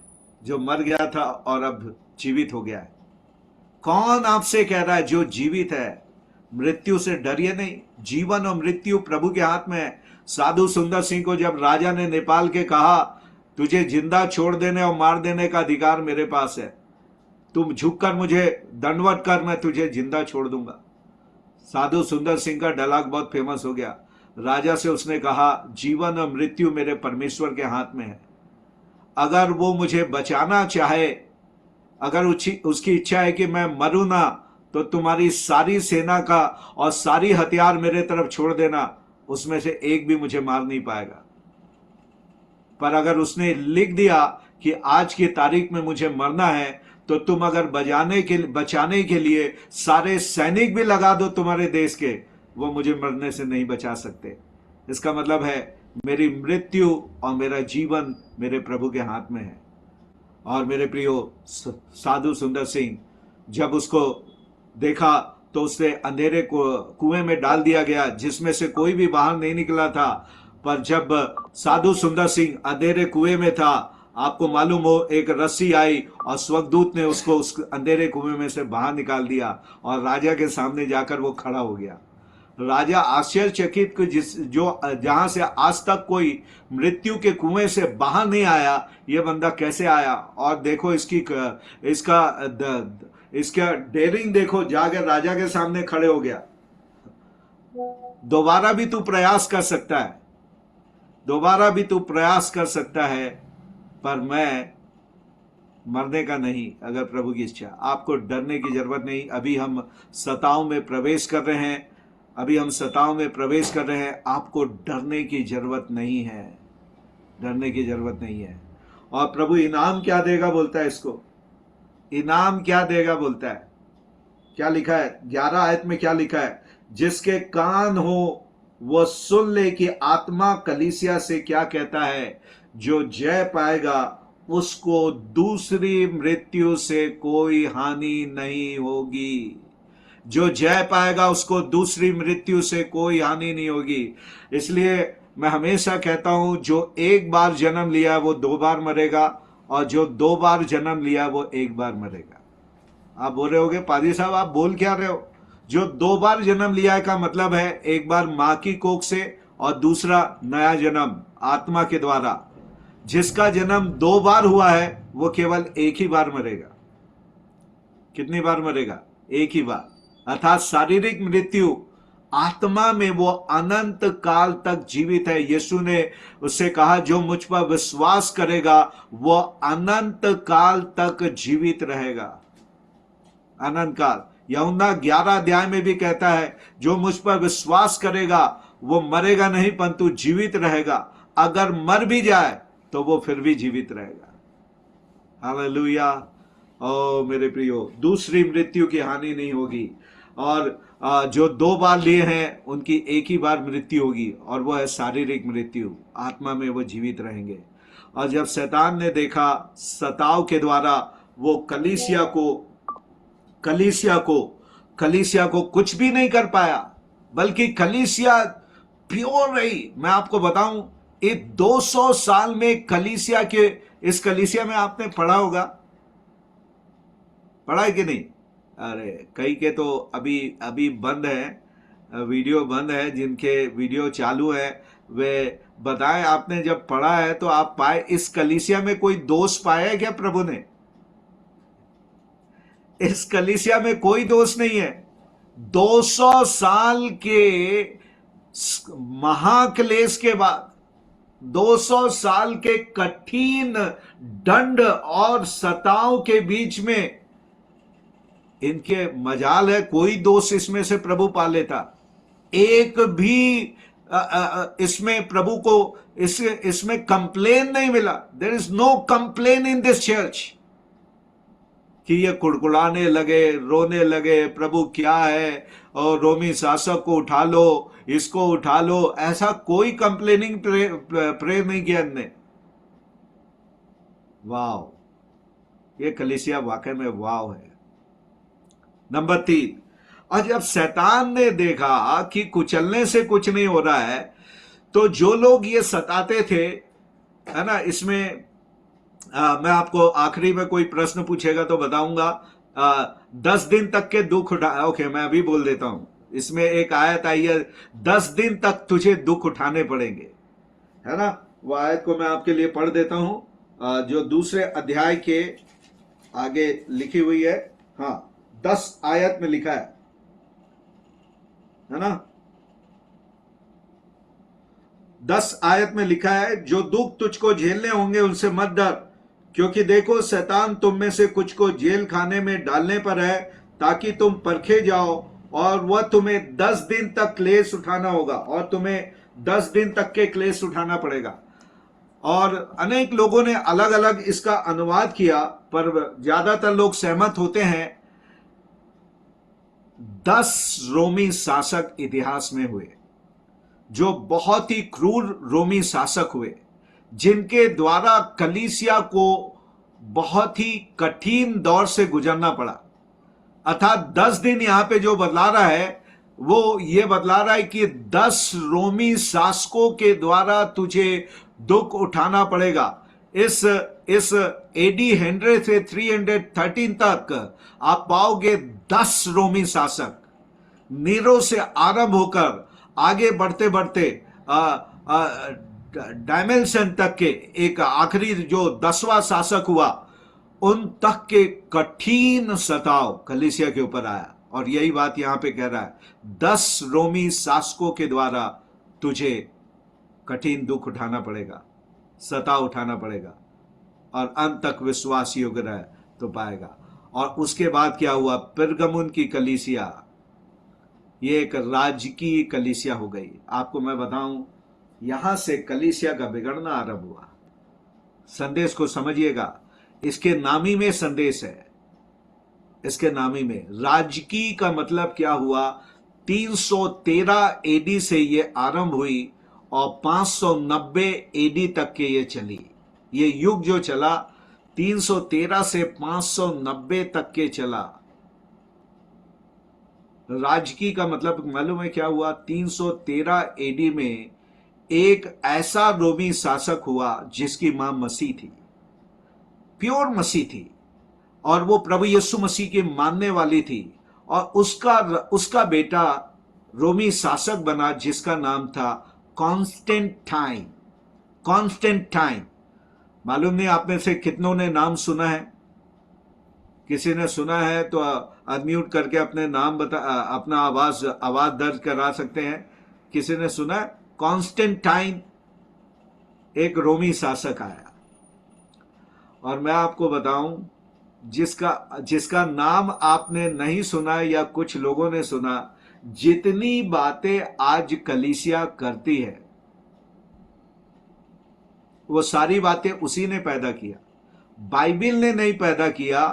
जो मर गया था और अब जीवित हो गया है। कौन आपसे कह रहा है? जो जीवित है। मृत्यु से डरिए नहीं। जीवन और मृत्यु प्रभु के हाथ में है। साधु सुंदर सिंह को जब राजा ने नेपाल के कहा, तुझे जिंदा छोड़ देने और मार देने का अधिकार मेरे पास है, तुम झुककर मुझे दंडवत कर, मैं तुझे जिंदा छोड़ दूंगा। साधु सुंदर सिंह का डायलॉग बहुत फेमस हो गया। राजा से उसने कहा, जीवन और मृत्यु मेरे परमेश्वर के हाथ में है। अगर वो मुझे बचाना चाहे, अगर उसकी इच्छा है कि मैं मरूं ना, तो तुम्हारी सारी सेना का और सारी हथियार मेरे तरफ छोड़ देना, उसमें से एक भी मुझे मार नहीं पाएगा। पर अगर उसने लिख दिया कि आज की तारीख में मुझे मरना है, तो तुम अगर बचाने के लिए सारे सैनिक भी लगा दो तुम्हारे देश के, वो मुझे मरने से नहीं बचा सकते। इसका मतलब है मेरी मृत्यु और मेरा जीवन मेरे प्रभु के हाथ में है। और मेरे प्रियो, साधु सुंदर सिंह जब उसको देखा तो उसे अंधेरे को कुएं में डाल दिया गया, जिसमें से कोई भी बाहर नहीं निकला था। पर जब साधु सुंदर सिंह अंधेरे कुएं में था, आपको मालूम हो, एक रस्सी आई और स्वर्गदूत ने उसको उस अंधेरे कुएं में से बाहर निकाल दिया और राजा के सामने जाकर वो खड़ा हो गया। राजा आश्चर्यचकित जहां से आज तक कोई मृत्यु के कुएं से बाहर नहीं आया, ये बंदा कैसे आया? और देखो इसका डेयरिंग देखो, जाकर राजा के सामने खड़े हो गया। दोबारा भी तू प्रयास कर सकता है, दोबारा भी तू प्रयास कर सकता है, पर मैं मरने का नहीं, अगर प्रभु की इच्छा। आपको डरने की जरूरत नहीं। अभी हम सताओं में प्रवेश कर रहे हैं, आपको डरने की जरूरत नहीं है, डरने की जरूरत नहीं है। और प्रभु इनाम क्या देगा बोलता है इसको, इनाम क्या देगा बोलता है। क्या लिखा है 11 आयत में? क्या लिखा है? जिसके कान हो वो सुन ले कि आत्मा कलीसिया से क्या कहता है। जो जय पाएगा उसको दूसरी मृत्यु से कोई हानि नहीं होगी। जो जय पाएगा उसको दूसरी मृत्यु से कोई हानि नहीं होगी। इसलिए मैं हमेशा कहता हूं, जो एक बार जन्म लिया वो 2 बार मरेगा, और जो 2 बार जन्म लिया वो 1 बार मरेगा। आप बोल रहे होगे, पादी साहब आप बोल क्या रहे हो? जो 2 बार जन्म लिया का मतलब है, एक बार मां की कोख से और दूसरा नया जन्म आत्मा के द्वारा। जिसका जन्म 2 बार हुआ है वो केवल 1 ही बार मरेगा। कितनी बार मरेगा? 1 ही बार। अर्थात शारीरिक मृत्यु, आत्मा में वो अनंत काल तक जीवित है। यीशु ने उससे कहा, जो मुझ पर विश्वास करेगा वो अनंत काल तक जीवित रहेगा। अनंत काल। यूहन्ना 11 अध्याय में भी कहता है, जो मुझ पर विश्वास करेगा वो मरेगा नहीं परंतु जीवित रहेगा। अगर मर भी जाए तो वो फिर भी जीवित रहेगा। हालेलुया। ओ मेरे प्रियो, दूसरी मृत्यु की हानि नहीं होगी। और जो 2 बार लिए हैं उनकी एक ही बार मृत्यु होगी, और वो है शारीरिक मृत्यु। आत्मा में वो जीवित रहेंगे। और जब शैतान ने देखा सताव के द्वारा वो कलीसिया को कुछ भी नहीं कर पाया, बल्कि कलीसिया प्योर रही। मैं आपको बताऊं, ये 200 साल में इस कलीसिया में आपने पढ़ा होगा, पढ़ा है कि नहीं? अरे कई के तो अभी बंद है, वीडियो बंद है। जिनके वीडियो चालू है वे बताएं, आपने जब पढ़ा है तो आप पाए इस कलीसिया में कोई दोष पाया है क्या प्रभु ने? इस कलीसिया में कोई दोष नहीं है। 200 साल के महाक्लेश के बाद, 200 साल के कठिन दंड और सताव के बीच में इनके मजाल है कोई दोष इसमें से प्रभु पा लेता। एक भी इसमें प्रभु को इसमें कंप्लेन नहीं मिला। There is no complain in this church कि ये कुड़कुड़ाने लगे, रोने लगे, प्रभु क्या है, और रोमी शासक को उठा लो, इसको उठा लो। ऐसा कोई कंप्लेनिंग प्रेयर नहीं किया इनने। वाव, ये कलीसिया वाकई में वाव है। नंबर 3, और जब शैतान ने देखा कि कुचलने से कुछ नहीं हो रहा है, तो जो लोग ये सताते थे, है ना, इसमें मैं आपको आखिरी में कोई प्रश्न पूछेगा तो बताऊंगा। 10 दिन तक के दुख ओके, मैं अभी बोल देता हूं। इसमें एक आयत आई है, 10 दिन तक तुझे दुख उठाने पड़ेंगे, है ना। वो आयत को मैं आपके लिए पढ़ देता हूं, जो दूसरे अध्याय के आगे लिखी हुई है। हाँ, 10 आयत में लिखा है ना। 10 आयत में लिखा है, जो दुख तुझको झेलने होंगे उनसे मत डर, क्योंकि देखो शैतान तुम में से कुछ को जेल खाने में डालने पर है, ताकि तुम परखे जाओ, और वह तुम्हें 10 दिन तक क्लेश उठाना होगा, और तुम्हें 10 दिन तक के क्लेश उठाना पड़ेगा। और अनेक लोगों ने अलग अलग इसका अनुवाद किया, पर ज्यादातर लोग सहमत होते हैं 10 रोमी शासक इतिहास में हुए, जो बहुत ही क्रूर रोमी शासक हुए, जिनके द्वारा कलीसिया को बहुत ही कठिन दौर से गुजरना पड़ा। अर्थात 10 दिन यहां पे जो बतला रहा है, वो ये बतला रहा है कि 10 रोमी शासकों के द्वारा तुझे दुख उठाना पड़ेगा। इस एडी 100 से 313 तक आप पाओगे 10 रोमी शासक, नीरो से आरंभ होकर आगे बढ़ते बढ़ते डायमेंशन तक के एक आखिरी जो 10वां शासक हुआ, उन तक के कठिन सताव कलीसिया के ऊपर आया। और यही बात यहां पे कह रहा है, 10 रोमी शासकों के द्वारा तुझे कठिन दुख उठाना पड़ेगा, सताव उठाना पड़ेगा, और अंत तक विश्वास योग्य रहे तो पाएगा। और उसके बाद क्या हुआ? पिरगमुन की कलीसिया, ये एक राजकीय कलीसिया हो गई। आपको मैं बताऊं, यहां से कलीसिया का बिगड़ना आरंभ हुआ। संदेश को समझिएगा, इसके नामी में संदेश है। इसके नामी में राजकीय का मतलब क्या हुआ? 313 एडी से ये आरंभ हुई और 590 एडी तक के ये चली। ये युग जो चला 313 से 590 तक के चला। राजकीय का मतलब मालूम है क्या हुआ? 313 एडी में एक ऐसा रोमी शासक हुआ जिसकी मां मसीह थी, प्योर मसीह थी, और वो प्रभु यीशु मसीह की मानने वाली थी। और उसका बेटा रोमी शासक बना जिसका नाम था कॉन्स्टेंटाइन। कॉन्स्टेंटाइन, मालूम नहीं आप में से कितनों ने नाम सुना है? किसी ने सुना है तो अनम्यूट करके अपने नाम अपना आवाज दर्ज करा सकते हैं। किसी ने सुना है? कॉन्स्टेंटाइन एक रोमी शासक आया, और मैं आपको बताऊं, जिसका नाम आपने नहीं सुना या कुछ लोगों ने सुना, जितनी बातें आज कलीसिया करती है वो सारी बातें उसी ने पैदा किया। बाइबिल ने नहीं पैदा किया,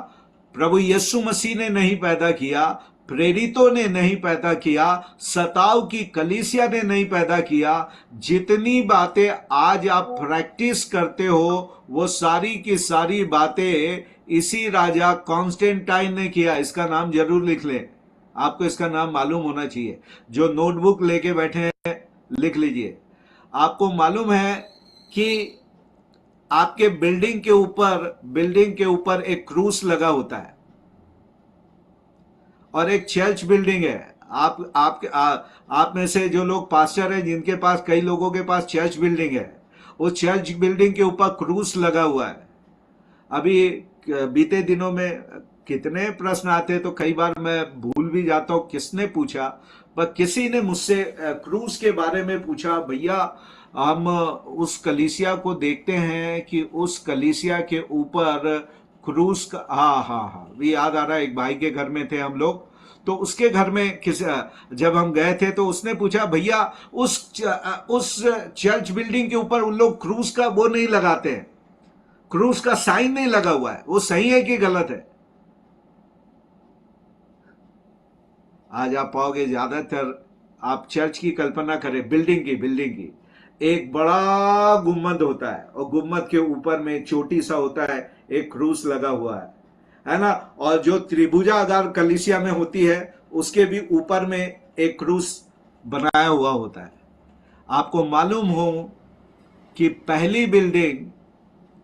प्रभु यीशु मसीह ने नहीं पैदा किया, प्रेरितों ने नहीं पैदा किया, सताव की कलीसिया ने नहीं पैदा किया। जितनी बातें आज आप प्रैक्टिस करते हो वो सारी की सारी बातें इसी राजा कॉन्स्टेंटाइन ने किया। इसका नाम जरूर लिख लें, आपको इसका नाम मालूम होना चाहिए। जो नोटबुक लेके बैठे हैं लिख लीजिए। आपको मालूम है कि आपके बिल्डिंग के ऊपर एक क्रूस लगा होता है और एक चर्च बिल्डिंग है। आप में से जो लोग पास्टर हैं, जिनके पास, कई लोगों के पास चर्च बिल्डिंग है, वो चर्च बिल्डिंग के ऊपर क्रूस लगा हुआ है। अभी बीते दिनों में कितने प्रश्न आते हैं तो कई बार मैं भूल भी जाता हूं किसने पूछा, पर किसी ने मुझसे क्रूस के बारे में पूछा। भैया हम उस कलीसिया को देखते हैं कि उस कलीसिया के ऊपर क्रूस का, हाँ भी याद आ रहा है। एक भाई के घर में थे हम लोग, तो उसके घर में जब हम गए थे तो उसने पूछा, भैया उस चर्च बिल्डिंग के ऊपर उन लोग क्रूस का वो नहीं लगाते हैं, क्रूस का साइन नहीं लगा हुआ है, वो सही है कि गलत है? आज आप पाओगे ज्यादातर, आप चर्च की कल्पना करें, बिल्डिंग की एक बड़ा गुम्बद होता है और गुम्बद के ऊपर में छोटी सा होता है, एक क्रूस लगा हुआ है ना। और जो त्रिभुजाकार कलीसिया में होती है उसके भी ऊपर में एक क्रूस बनाया हुआ होता है। आपको मालूम हो कि पहली बिल्डिंग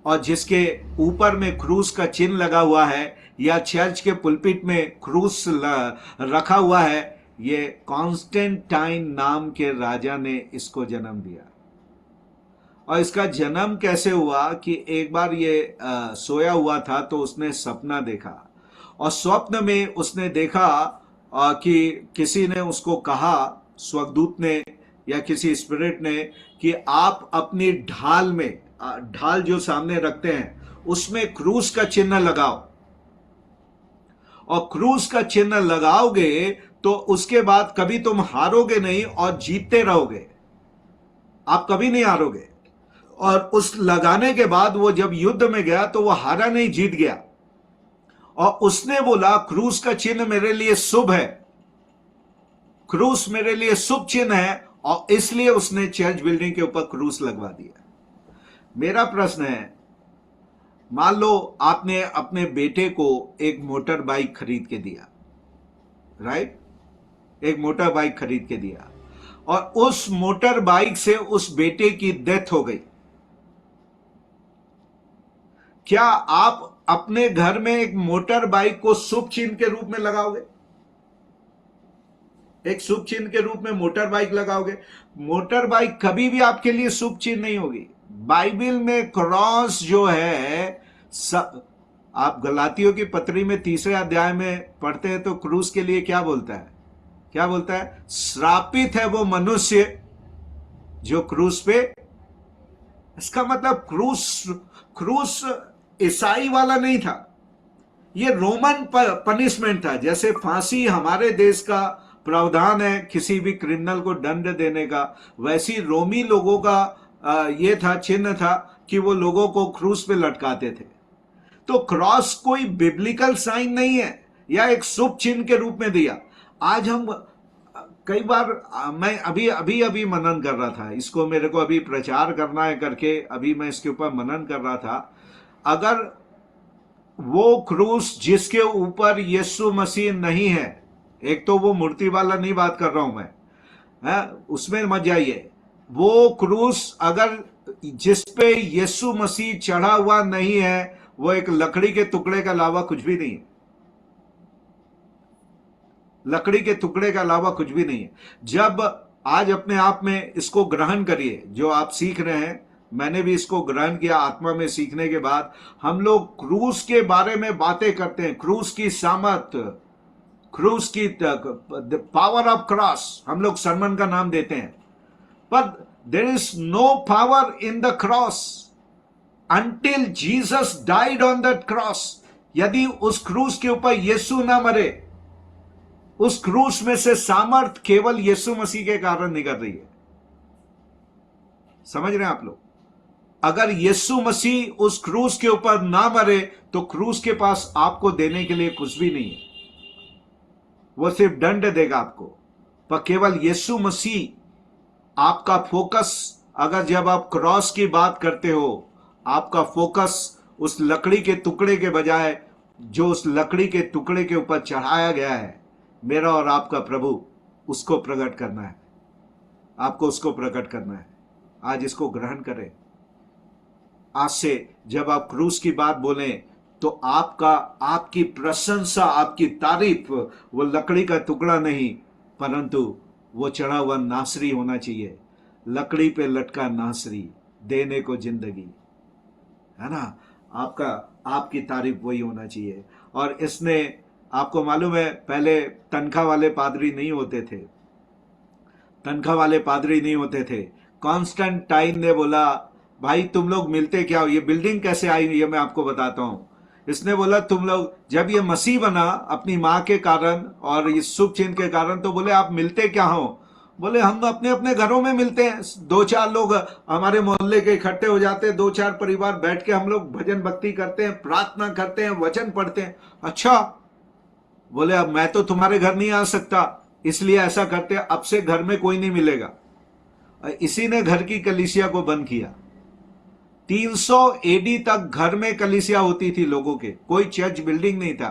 और जिसके ऊपर में क्रूस का चिन्ह लगा हुआ है या चर्च के पुलपिट में क्रूस रखा हुआ है, ये कॉन्स्टेंटाइन नाम के राजा ने इसको जन्म दिया। और इसका जन्म कैसे हुआ कि एक बार ये सोया हुआ था तो उसने सपना देखा और स्वप्न में उसने देखा कि किसी ने उसको कहा, स्वर्गदूत ने या किसी स्पिरिट ने, कि आप अपनी ढाल में, ढाल जो सामने रखते हैं उसमें क्रूस का चिन्ह लगाओ, और क्रूस का चिन्ह लगाओगे तो उसके बाद कभी तुम हारोगे नहीं और जीतते रहोगे, आप कभी नहीं हारोगे। और उस लगाने के बाद वो जब युद्ध में गया तो वो हारा नहीं, जीत गया। और उसने बोला क्रूस का चिन्ह मेरे लिए शुभ है, क्रूस मेरे लिए शुभ चिन्ह है, और इसलिए उसने चर्च बिल्डिंग के ऊपर क्रूस लगवा दिया। मेरा प्रश्न है, मान लो आपने अपने बेटे को एक मोटर बाइक खरीद के दिया, राइट, एक मोटर बाइक खरीद के दिया, और उस मोटर बाइक से उस बेटे की डेथ हो गई। क्या आप अपने घर में एक मोटर बाइक को शुभ चिन्ह के रूप में लगाओगे? एक शुभ चिन्ह के रूप में मोटर बाइक लगाओगे? मोटर बाइक कभी भी आपके लिए शुभ चिन्ह नहीं होगी। बाइबल में क्रॉस जो है, आप गलातियों की पत्री में 3 अध्याय में पढ़ते हैं तो क्रूस के लिए क्या बोलता है? क्या बोलता है? श्रापित है वो मनुष्य जो क्रूस पे। इसका मतलब क्रूस ईसाई वाला नहीं था, ये रोमन पनिशमेंट था। जैसे फांसी हमारे देश का प्रावधान है किसी भी क्रिमिनल को दंड देने का, वैसी रोमी लोगों का ये था, चिन्ह था कि वो लोगों को क्रूस पे लटकाते थे। तो क्रॉस कोई बिब्लिकल साइन नहीं है या एक शुभ चिन्ह के रूप में दिया। आज हम कई बार, मैं अभी मनन कर रहा था, इसको मेरे को अभी प्रचार करना है करके अभी मैं इसके ऊपर मनन कर रहा था। अगर वो क्रूस जिसके ऊपर यीशु मसीह नहीं है, एक तो वो मूर्ति वाला नहीं बात कर रहा हूं मैं, उसमें मत जाइए। वो क्रूस अगर जिस पे यीशु मसीह चढ़ा हुआ नहीं है, वो एक लकड़ी के टुकड़े के अलावा कुछ भी नहीं है, लकड़ी के टुकड़े के अलावा कुछ भी नहीं है। जब आज अपने आप में इसको ग्रहण करिए, जो आप सीख रहे हैं, मैंने भी इसको ग्रहण किया आत्मा में सीखने के बाद। हम लोग क्रूस के बारे में बातें करते हैं, क्रूस की सामर्थ, क्रूस की पावर ऑफ क्रॉस, हम लोग सरमन का नाम देते हैं, पर there is no power in the cross until Jesus died on that cross. यदि उस क्रूस के ऊपर यीशु ना मरे, उस क्रूस में से सामर्थ केवल यीशु मसीह के कारण निकल रही है। समझ रहे हैं आप लोग? अगर यीशु मसीह उस क्रूस के ऊपर ना मरे तो क्रूस के पास आपको देने के लिए कुछ भी नहीं है, वो सिर्फ दंड देगा आपको। पर केवल यीशु मसीह आपका फोकस, अगर जब आप क्रॉस की बात करते हो, आपका फोकस उस लकड़ी के टुकड़े के बजाय जो उस लकड़ी के टुकड़े के ऊपर चढ़ाया गया है, मेरा और आपका प्रभु, उसको प्रकट करना है। आपको उसको प्रकट करना है। आज इसको ग्रहण करें। आज से जब आप क्रूस की बात बोलें तो आपकी प्रशंसा, आपकी तारीफ वो लकड़ी का टुकड़ा नहीं, परंतु वो चढ़ा हुआ नासरी होना चाहिए। लकड़ी पे लटका नासरी, देने को जिंदगी, है ना। आपकी तारीफ वही होना चाहिए। और इसने, आपको मालूम है, पहले तनख्वाह वाले पादरी नहीं होते थे, तनख्वाह वाले पादरी नहीं होते थे। कॉन्स्टेंटाइन ने बोला, भाई तुम लोग मिलते क्या हो, ये बिल्डिंग कैसे आई, ये मैं आपको बताता हूं। इसने बोला, तुम लोग, जब ये मसीह बना अपनी मां के कारण और इस शुभ चिन्ह के कारण, तो बोले आप मिलते क्या हो। बोले हम अपने अपने घरों में मिलते हैं, 2-4 लोग हमारे मोहल्ले के इकट्ठे हो जाते हैं, 2-4 परिवार बैठ के हम लोग भजन भक्ति करते हैं, प्रार्थना करते हैं, वचन पढ़ते हैं। अच्छा, बोले अब मैं तो तुम्हारे घर नहीं आ सकता, इसलिए ऐसा करते हैं, अब से घर में कोई नहीं मिलेगा। इसी ने घर की कलीसिया को बंद किया। 300 एडी तक घर में कलीसिया होती थी लोगों के, कोई चर्च बिल्डिंग नहीं था।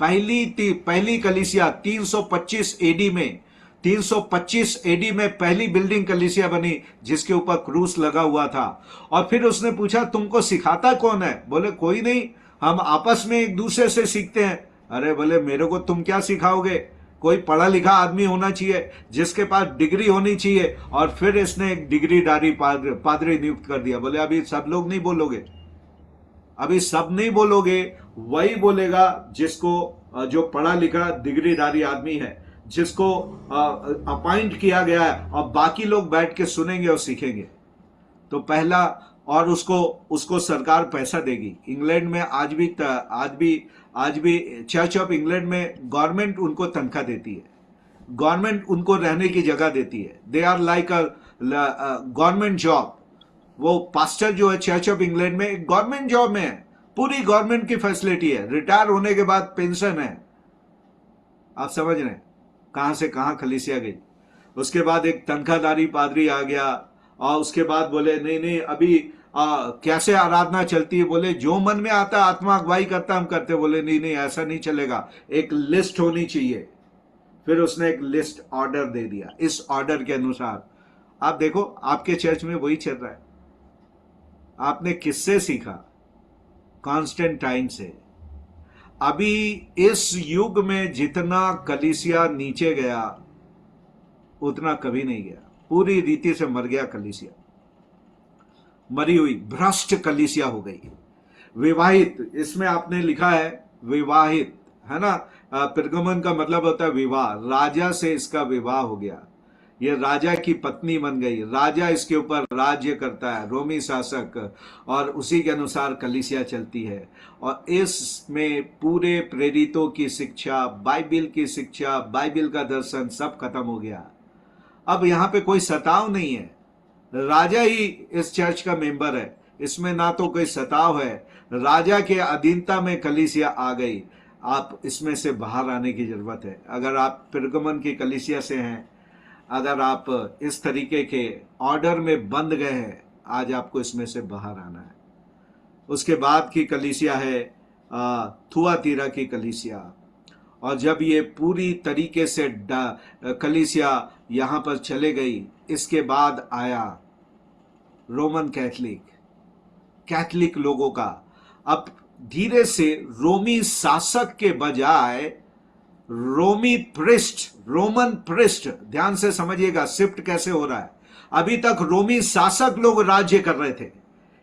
पहली कलीसिया 325 एडी में, 325 एडी में पहली बिल्डिंग कलीसिया बनी, जिसके ऊपर क्रूस लगा हुआ था। और फिर उसने पूछा, तुमको सिखाता कौन है। बोले कोई नहीं, हम आपस में एक दूसरे से सीखते हैं। अरे बोले मेरे को तुम क्या सिखाओगे, कोई पढ़ा लिखा आदमी होना चाहिए, जिसके पास डिग्री होनी चाहिए। और फिर इसने एक डिग्रीधारी पादरी नियुक्त कर दिया। बोले अभी सब लोग नहीं बोलोगे, अभी सब नहीं बोलोगे, वही बोलेगा जिसको, जो पढ़ा लिखा डिग्रीधारी आदमी है, जिसको अपॉइंट किया गया है, और बाकी लोग बैठ के सुनेंगे और सीखेंगे। तो पहला, और उसको सरकार पैसा देगी। इंग्लैंड में आज भी चर्च ऑफ इंग्लैंड में गवर्नमेंट उनको तनख्वाह देती है, गवर्नमेंट उनको रहने की जगह देती है। They are like a government job. वो पास्टर जो है चर्च ऑफ इंग्लैंड में एक गवर्नमेंट जॉब में है, पूरी गवर्नमेंट की फैसिलिटी है, रिटायर होने के बाद पेंशन है। आप समझ रहे हैं कहां से कहां कलीसिया गई। उसके बाद एक तनख्वाहदारी पादरी आ गया, और उसके बाद बोले नहीं अभी कैसे आराधना चलती है। बोले जो मन में आता आत्मा अगुवाई करता हम करते। बोले नहीं ऐसा नहीं चलेगा, एक लिस्ट होनी चाहिए। फिर उसने एक लिस्ट ऑर्डर दे दिया, इस ऑर्डर के अनुसार। आप देखो आपके चर्च में वही चल रहा है। आपने किससे सीखा? कॉन्स्टेंटाइन से। अभी इस युग में जितना कलीसिया नीचे गया उतना कभी नहीं गया, पूरी रीति से मर गया कलीसिया, मरी हुई भ्रष्ट कलीसिया हो गई। विवाहित, इसमें आपने लिखा है विवाहित, है ना। पिरगमन का मतलब होता है विवाह। राजा से इसका विवाह हो गया, ये राजा की पत्नी बन गई, राजा इसके ऊपर राज्य करता है, रोमी शासक, और उसी के अनुसार कलीसिया चलती है। और इसमें पूरे प्रेरितों की शिक्षा, बाइबिल की शिक्षा, बाइबिल का दर्शन सब खत्म हो गया। अब यहाँ पे कोई सताव नहीं है, राजा ही इस चर्च का मेंबर है, इसमें ना तो कोई सताव है, राजा के अधीनता में कलीसिया आ गई। आप इसमें से बाहर आने की जरूरत है। अगर आप पिरगमन की कलीसिया से हैं, अगर आप इस तरीके के ऑर्डर में बंध गए हैं, आज आपको इसमें से बाहर आना है। उसके बाद की कलीसिया है थुआतीरा की कलीसिया। और जब ये पूरी तरीके से कलीसिया यहाँ पर चले गई, इसके बाद आया रोमन कैथलिक लोगों का। अब धीरे से रोमी शासक के बजाय रोमन प्रिस्ट, ध्यान से समझिएगा शिफ्ट कैसे हो रहा है। अभी तक रोमी शासक लोग राज्य कर रहे थे,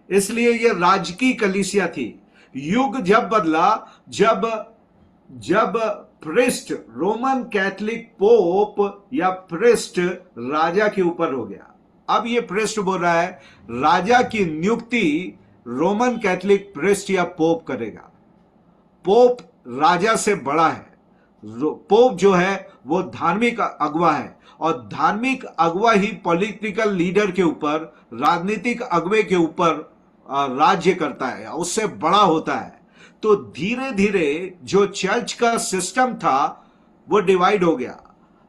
इसलिए ये राजकीय कलीसिया थी। युग जब बदला, जब प्रिस्ट, रोमन कैथलिक पोप या प्रिस्ट राजा के ऊपर हो गया। अब ये प्रिस्ट बोल रहा है राजा की नियुक्ति रोमन कैथलिक प्रिस्ट या पोप करेगा। पोप राजा से बड़ा है, पोप जो है वो धार्मिक अगुवा है, और धार्मिक अगुवा ही पॉलिटिकल लीडर के ऊपर, राजनीतिक अगुवे के ऊपर राज्य करता है, उससे बड़ा होता है। तो धीरे धीरे जो चर्च का सिस्टम था वो डिवाइड हो गया,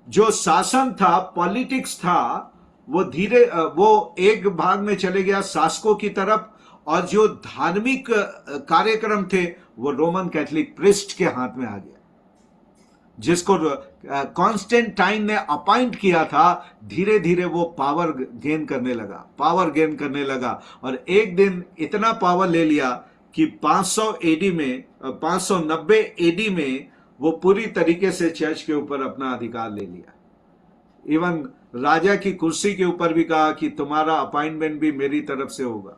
जो शासन था, पॉलिटिक्स था, वो एक भाग में चले गया शासकों की तरफ, और जो धार्मिक कार्यक्रम थे वो रोमन कैथोलिक प्रिस्ट के हाथ में आ गया, जिसको कॉन्स्टेंटाइन ने अपॉइंट किया था। धीरे धीरे वो पावर गेन करने लगा, और एक दिन इतना पावर ले लिया कि 590 एडी में वो पूरी तरीके से चर्च के ऊपर अपना अधिकार ले लिया। इवन राजा की कुर्सी के ऊपर भी कहा कि तुम्हारा अपॉइंटमेंट भी मेरी तरफ से होगा।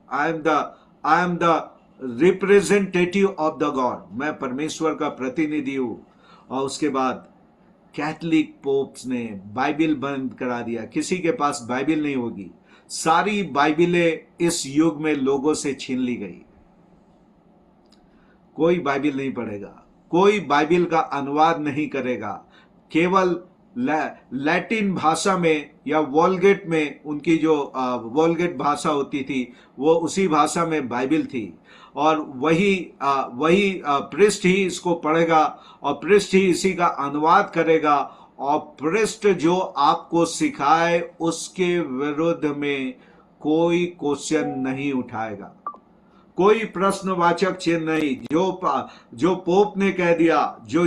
I am the representative of the God, मैं परमेश्वर का प्रतिनिधि हूं। और उसके बाद कैथोलिक पोप्स ने बाइबिल बंद करा दिया, किसी के पास बाइबिल नहीं होगी। सारी बाइबिलें इस युग में लोगों से छीन ली गई, कोई बाइबिल नहीं पढ़ेगा, कोई बाइबिल का अनुवाद नहीं करेगा। केवल लैटिन भाषा में या वोल्गेट में, उनकी जो वोल्गेट भाषा होती थी, वो उसी भाषा में बाइबिल थी, और वही प्रिस्ट ही इसको पढ़ेगा, और प्रिस्ट ही इसी का अनुवाद करेगा, और प्रिस्ट जो आपको सिखाए उसके विरुद्ध में कोई क्वेश्चन नहीं उठाएगा, कोई प्रश्नवाचक चिन्ह नहीं। जो पोप ने कह दिया, जो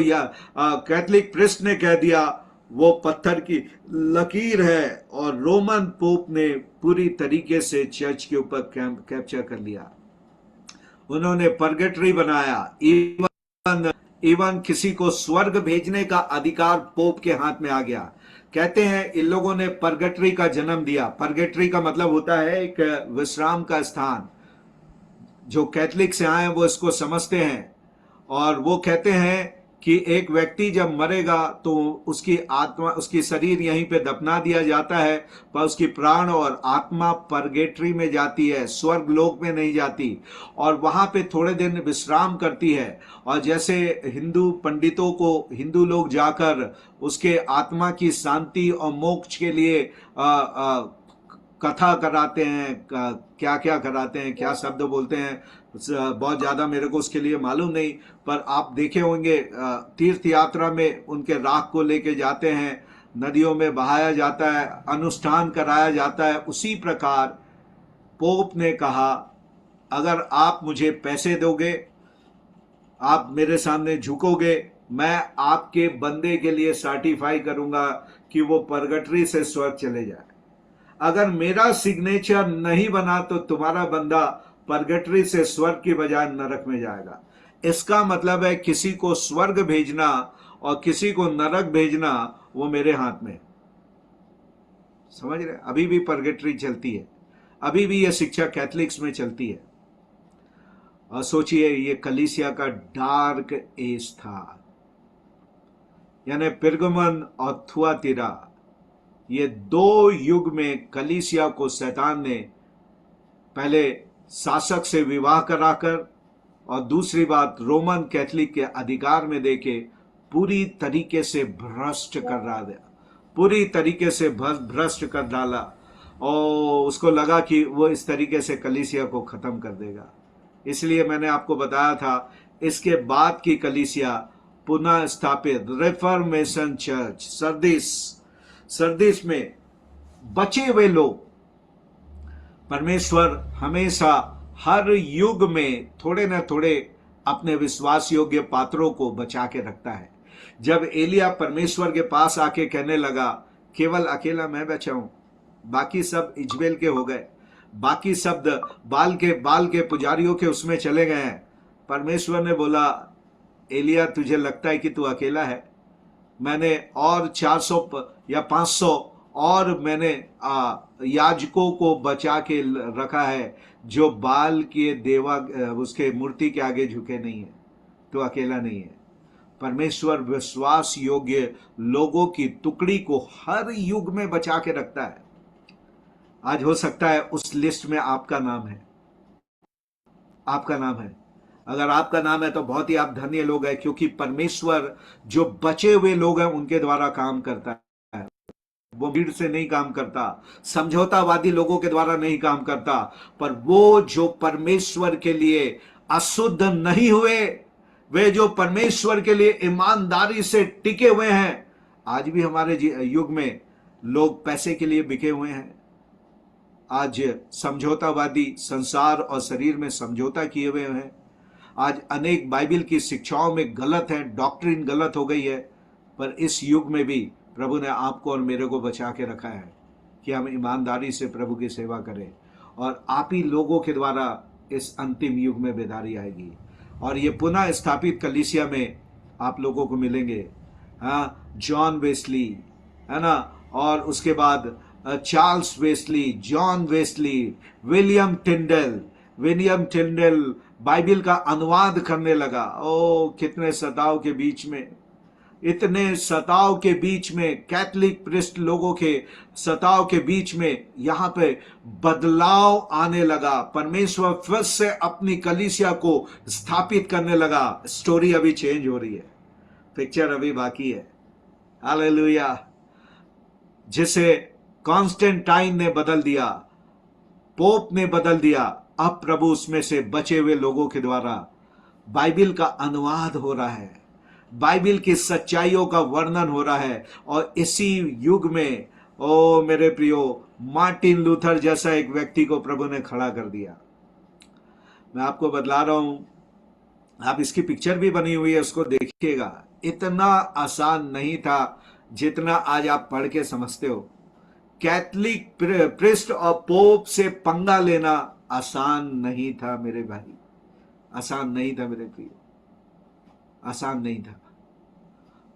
कैथोलिक प्रिस्ट ने कह दिया, वो पत्थर की लकीर है। और रोमन पोप ने पूरी तरीके से चर्च के ऊपर कैप्चर कर लिया। उन्होंने पर्गेटरी बनाया, इवन किसी को स्वर्ग भेजने का अधिकार पोप के हाथ में आ गया। कहते हैं इन लोगों ने पर्गेटरी का जन्म दिया। पर्गेटरी का मतलब होता है एक विश्राम का स्थान। जो कैथोलिक से आए वो इसको समझते हैं, और वो कहते हैं कि एक व्यक्ति जब मरेगा तो उसकी आत्मा, उसकी शरीर यहीं पे दफना दिया जाता है, पर उसकी प्राण और आत्मा पर्गेटरी में जाती है, स्वर्ग लोक में नहीं जाती, और वहां पे थोड़े दिन विश्राम करती है। और जैसे हिंदू पंडितों को हिंदू लोग जाकर उसके आत्मा की शांति और मोक्ष के लिए कथा कराते हैं, क्या क्या कराते हैं, क्या शब्द बोलते हैं, बहुत ज्यादा मेरे को उसके लिए मालूम नहीं, पर आप देखे होंगे तीर्थ यात्रा में उनके राख को लेके जाते हैं, नदियों में बहाया जाता है, अनुष्ठान कराया जाता है। उसी प्रकार पोप ने कहा, अगर आप मुझे पैसे दोगे, आप मेरे सामने झुकोगे, मैं आपके बंदे के लिए सर्टिफाई करूंगा कि वो पर्गेटरी से स्वर्ग चले जाए। अगर मेरा सिग्नेचर नहीं बना तो तुम्हारा बंदा पर्गेटरी से स्वर्ग की बजाय नरक में जाएगा। इसका मतलब है किसी को स्वर्ग भेजना और किसी को नरक भेजना वो मेरे हाथ में। समझ रहे? अभी भी पर्गेटरी चलती है, अभी भी यह शिक्षा कैथोलिक्स में चलती है। और सोचिए, ये कलीसिया का डार्क एज था, यानी पिरगमन और थुआतीरा, ये दो युग में कलीसिया को शैतान ने पहले शासक से विवाह कराकर, और दूसरी बात रोमन कैथोलिक के अधिकार में देके पूरी तरीके से भ्रष्ट कर रहा था, पूरी तरीके से भ्रष्ट कर डाला, और उसको लगा कि वो इस तरीके से कलीसिया को खत्म कर देगा। इसलिए मैंने आपको बताया था, इसके बाद की कलीसिया पुनः स्थापित रिफॉर्मेशन चर्च सरदीस में बचे हुए लोग, परमेश्वर हमेशा हर युग में थोड़े न थोड़े अपने विश्वास योग्य पात्रों को बचा के रखता है। जब एलिया परमेश्वर के पास आके कहने लगा, केवल अकेला मैं बचा हूं, बाकी सब इजबेल के हो गए, बाकी सब बाल के पुजारियों के उसमें चले गए हैं, परमेश्वर ने बोला, एलिया तुझे लगता है कि तू अकेला है? मैंने और 400 या 500 और मैंने याजकों को बचा के रखा है, जो बाल के देवा उसके मूर्ति के आगे झुके नहीं है। तो अकेला नहीं है। परमेश्वर विश्वास योग्य लोगों की टुकड़ी को हर युग में बचा के रखता है। आज हो सकता है उस लिस्ट में आपका नाम है, आपका नाम है। अगर आपका नाम है तो बहुत ही आप धन्य लोग हैं, क्योंकि परमेश्वर जो बचे हुए लोग हैं उनके द्वारा काम करता है। वो भीड़ से नहीं काम करता, समझौतावादी लोगों के द्वारा नहीं काम करता, पर वो जो परमेश्वर के लिए अशुद्ध नहीं हुए, वे जो परमेश्वर के लिए ईमानदारी से टिके हुए हैं। आज भी हमारे युग में लोग पैसे के लिए बिके हुए हैं। आज समझौतावादी संसार और शरीर में समझौता किए हुए हैं। आज अनेक बाइबल की शिक्षाओं में गलत है, डॉक्ट्रिन गलत हो गई है। पर इस युग में भी प्रभु ने आपको और मेरे को बचा के रखा है कि हम ईमानदारी से प्रभु की सेवा करें, और आप ही लोगों के द्वारा इस अंतिम युग में बेदारी आएगी, और ये पुनः स्थापित कलीसिया में आप लोगों को मिलेंगे। हाँ, जॉन वेस्ली है ना, और उसके बाद Charles Wesley, John Wesley, William टिंडल Bible का अनुवाद करने लगा। ओ कितने सताव के बीच में, इतने सताव के बीच में, कैथलिक प्रिस्ट लोगों के सताव के बीच में यहाँ पे बदलाव आने लगा। परमेश्वर फिर से अपनी कलीसिया को स्थापित करने लगा। स्टोरी अभी चेंज हो रही है, पिक्चर अभी बाकी है। हालेलुया। जिसे कॉन्स्टेंटाइन ने बदल दिया, पोप ने बदल दिया, अब प्रभु उसमें से बचे हुए लोगों के द्वारा बाइबल का अनुवाद हो रहा है, बाइबल की सच्चाइयों का वर्णन हो रहा है। और इसी युग में ओ मेरे प्रियो, मार्टिन लूथर जैसा एक व्यक्ति को प्रभु ने खड़ा कर दिया। मैं आपको बतला रहा हूं, आप इसकी पिक्चर भी बनी हुई है, उसको देखिएगा। इतना आसान नहीं था जितना आज आप पढ़ के समझते हो। कैथलिक प्रिस्ट और पोप से पंगा लेना आसान नहीं था मेरे भाई, आसान नहीं था मेरे प्रियो, आसान नहीं था।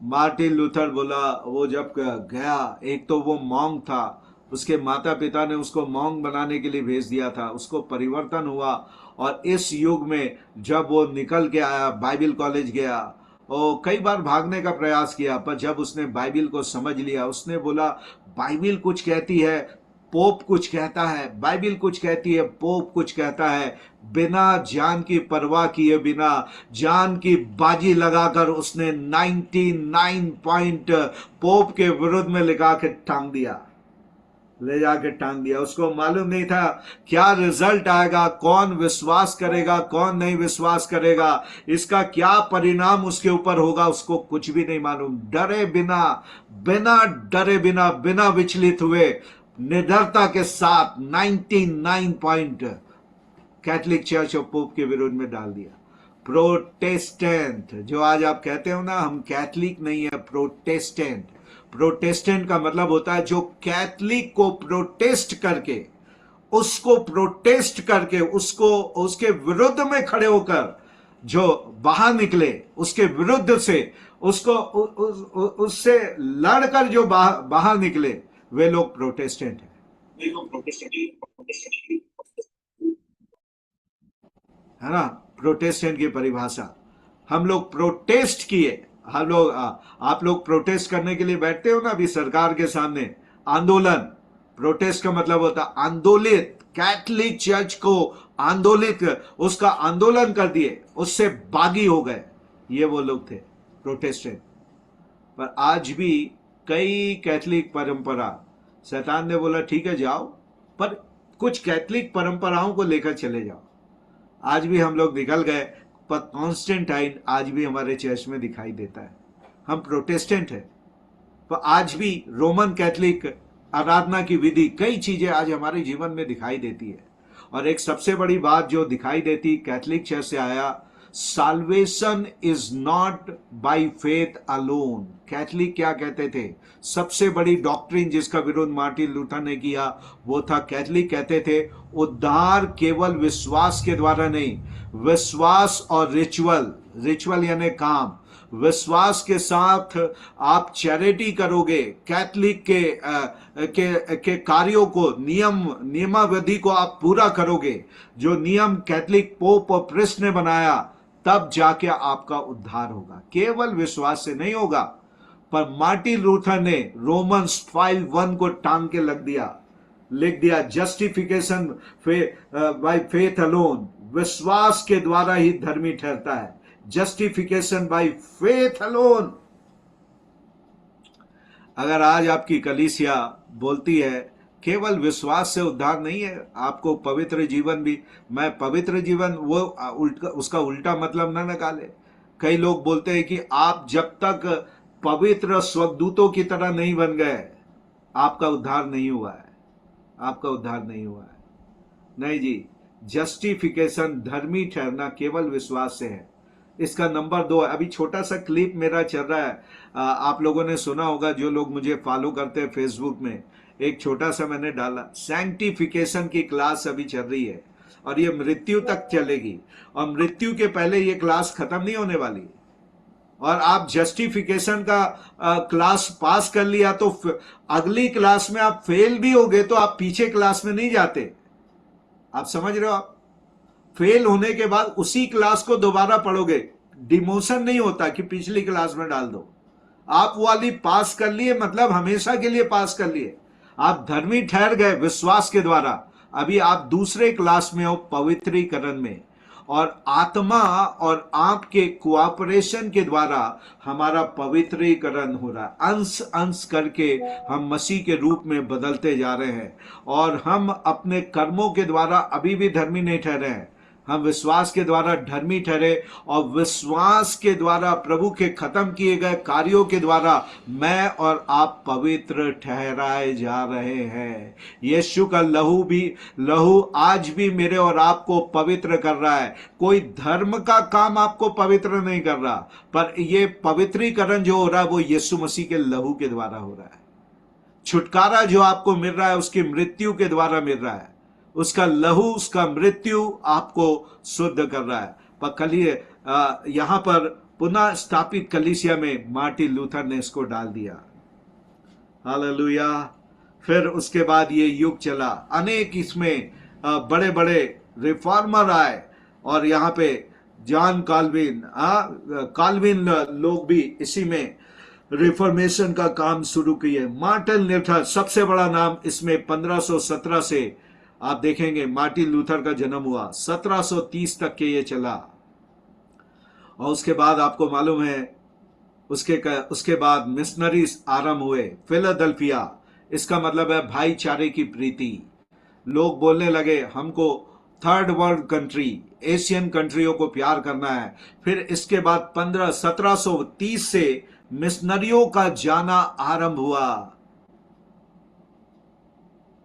मार्टिन लूथर बोला, वो जब गया, एक तो वो मॉन्क था, उसके माता पिता ने उसको मॉन्क बनाने के लिए भेज दिया था, उसको परिवर्तन हुआ। और इस युग में जब वो निकल के आया, बाइबल कॉलेज गया, और कई बार भागने का प्रयास किया, पर जब उसने बाइबल को समझ लिया, उसने बोला बाइबल कुछ कहती है, पोप कुछ कहता है, बाइबल कुछ कहती है, पोप कुछ कहता है। बिना जान की परवाह किए, बिना जान की बाजी लगाकर उसने 99 पॉइंट पोप के विरुद्ध में लगा के टांग दिया, ले जाके टांग दिया। उसको मालूम नहीं था क्या रिजल्ट आएगा, कौन विश्वास करेगा, कौन नहीं विश्वास करेगा, इसका क्या परिणाम उसके ऊपर होगा, उसको कुछ भी नहीं मालूम। डरे बिना, बिना डरे बिना, बिना विचलित हुए, निडरता के साथ 99 पॉइंट कैथलिक चर्च और पोप के विरोध में डाल दिया। प्रोटेस्टेंट, जो आज आप कहते हो ना, हम कैथलिक नहीं है, प्रोटेस्टेंट। प्रोटेस्टेंट का मतलब होता है जो कैथलिक को प्रोटेस्ट करके, उसको प्रोटेस्ट करके, उसको उसके विरुद्ध में खड़े होकर जो बाहर निकले, उसके विरुद्ध से, उसको उससे लड़कर जो बाहर निकले, वे लोग प्रोटेस्टेंट हैं। है ना, प्रोटेस्टेंट की परिभाषा। हम लोग प्रोटेस्ट किए, हम लोग आप लोग प्रोटेस्ट करने के लिए बैठते हो ना अभी सरकार के सामने, आंदोलन। प्रोटेस्ट का मतलब होता है आंदोलित, कैथलिक चर्च को आंदोलित, उसका आंदोलन कर दिए, उससे बागी हो गए, ये वो लोग थे प्रोटेस्टेंट। पर आज भी कई कैथलिक परंपरा, शैतान ने बोला ठीक है जाओ, पर कुछ कैथलिक परंपराओं को लेकर चले जाओ। आज भी हम लोग निकल गए, पर कॉन्स्टेंटाइन आज भी हमारे चर्च में दिखाई देता है। हम प्रोटेस्टेंट हैं, पर आज भी रोमन कैथलिक आराधना की विधि, कई चीजें आज हमारे जीवन में दिखाई देती है। और एक सबसे बड़ी बात जो दिखाई देती कैथलिक चर्च से आया, salvation is not by faith alone. Catholic क्या कहते थे, सबसे बड़ी डॉक्ट्रिन जिसका विरोध मार्टिन लूथर ने किया वो था, कैथलिक कहते थे उद्धार केवल विश्वास के द्वारा नहीं, विश्वास और रिचुअल, रिचुअल यानी काम, विश्वास के साथ आप चैरिटी करोगे, कैथलिक के कार्यों को, नियमावधि को आप पूरा करोगे, जो नियम कैथलिक पोप और प्रिस्ट ने बनाया, तब जाके आपका उद्धार होगा, केवल विश्वास से नहीं होगा। पर मार्टिन लूथर ने रोमन्स 5:1 को टांग के लिख दिया, जस्टिफिकेशन बाय फेथ अलोन, विश्वास के द्वारा ही धर्मी ठहरता है। Justification bye faith alone. अगर आज आपकी कलीसिया बोलती है केवल विश्वास से उद्धार नहीं है, आपको पवित्र जीवन भी, मैं पवित्र जीवन वो उसका उल्टा मतलब ना निकाले। कई लोग बोलते हैं कि आप जब तक पवित्र स्वर्गदूतों की तरह नहीं बन गए आपका उद्धार नहीं हुआ है, आपका उद्धार नहीं हुआ है। नहीं जी, जस्टिफिकेशन धर्मी ठहरना केवल विश्वास से है। इसका नंबर 2 है। अभी छोटा सा क्लिप मेरा चल रहा है, आप लोगों ने सुना होगा, जो लोग मुझे फॉलो करते हैं फेसबुक में, एक छोटा सा मैंने डाला। सैंक्टिफिकेशन की क्लास अभी चल रही है और ये मृत्यु तक चलेगी, और मृत्यु के पहले ये क्लास खत्म नहीं होने वाली। और आप जस्टिफिकेशन का क्लास पास कर लिया तो अगली क्लास में आप फेल भी होगे तो आप पीछे क्लास में नहीं जाते। आप समझ रहे हो? आप फेल होने के बाद उसी क्लास को दोबारा पढ़ोगे, डिमोशन नहीं होता कि पिछली क्लास में डाल दो। आप वाली पास कर लिए मतलब हमेशा के लिए पास कर लिए, आप धर्मी ठहर गए विश्वास के द्वारा। अभी आप दूसरे क्लास में हो, पवित्रीकरण में, और आत्मा और आपके कोऑपरेशन के द्वारा हमारा पवित्रीकरण हो रहा है। अंश अंश करके हम मसीह के रूप में बदलते जा रहे हैं, और हम अपने कर्मों के द्वारा अभी भी धर्मी नहीं ठहरे हैं, हम विश्वास के द्वारा धर्मी ठहरे, और विश्वास के द्वारा प्रभु के खत्म किए गए कार्यों के द्वारा मैं और आप पवित्र ठहराए जा रहे हैं। यीशु का लहू आज भी मेरे और आपको पवित्र कर रहा है। कोई धर्म का काम आपको पवित्र नहीं कर रहा, पर ये पवित्रीकरण जो हो रहा है वो यीशु मसीह के लहू के द्वारा हो रहा है। छुटकारा जो आपको मिल रहा है उसकी मृत्यु के द्वारा मिल रहा है, उसका लहू, उसका मृत्यु आपको शुद्ध कर रहा है। पर कलिए यहां पर पुनः स्थापित कलीसिया में मार्टिन लूथर ने इसको डाल दिया। हालेलुया। फिर उसके बाद ये युग चला, अनेक इसमें बड़े बड़े रिफॉर्मर आए, और यहाँ पे जॉन काल्विन लोग भी इसी में रिफॉर्मेशन का काम शुरू किए। मार्टिन लूथर सबसे बड़ा नाम इसमें। 1517 से आप देखेंगे मार्टिन लूथर का जन्म हुआ, 1730 तक के ये चला। और उसके बाद आपको मालूम है उसके बाद मिशनरीज आरंभ हुए। फिलाडेल्फिया, इसका मतलब है भाईचारे की प्रीति। लोग बोलने लगे हमको थर्ड वर्ल्ड कंट्री, एशियन कंट्रियों को प्यार करना है। फिर इसके बाद 1730 से मिशनरियों का जाना आरंभ हुआ।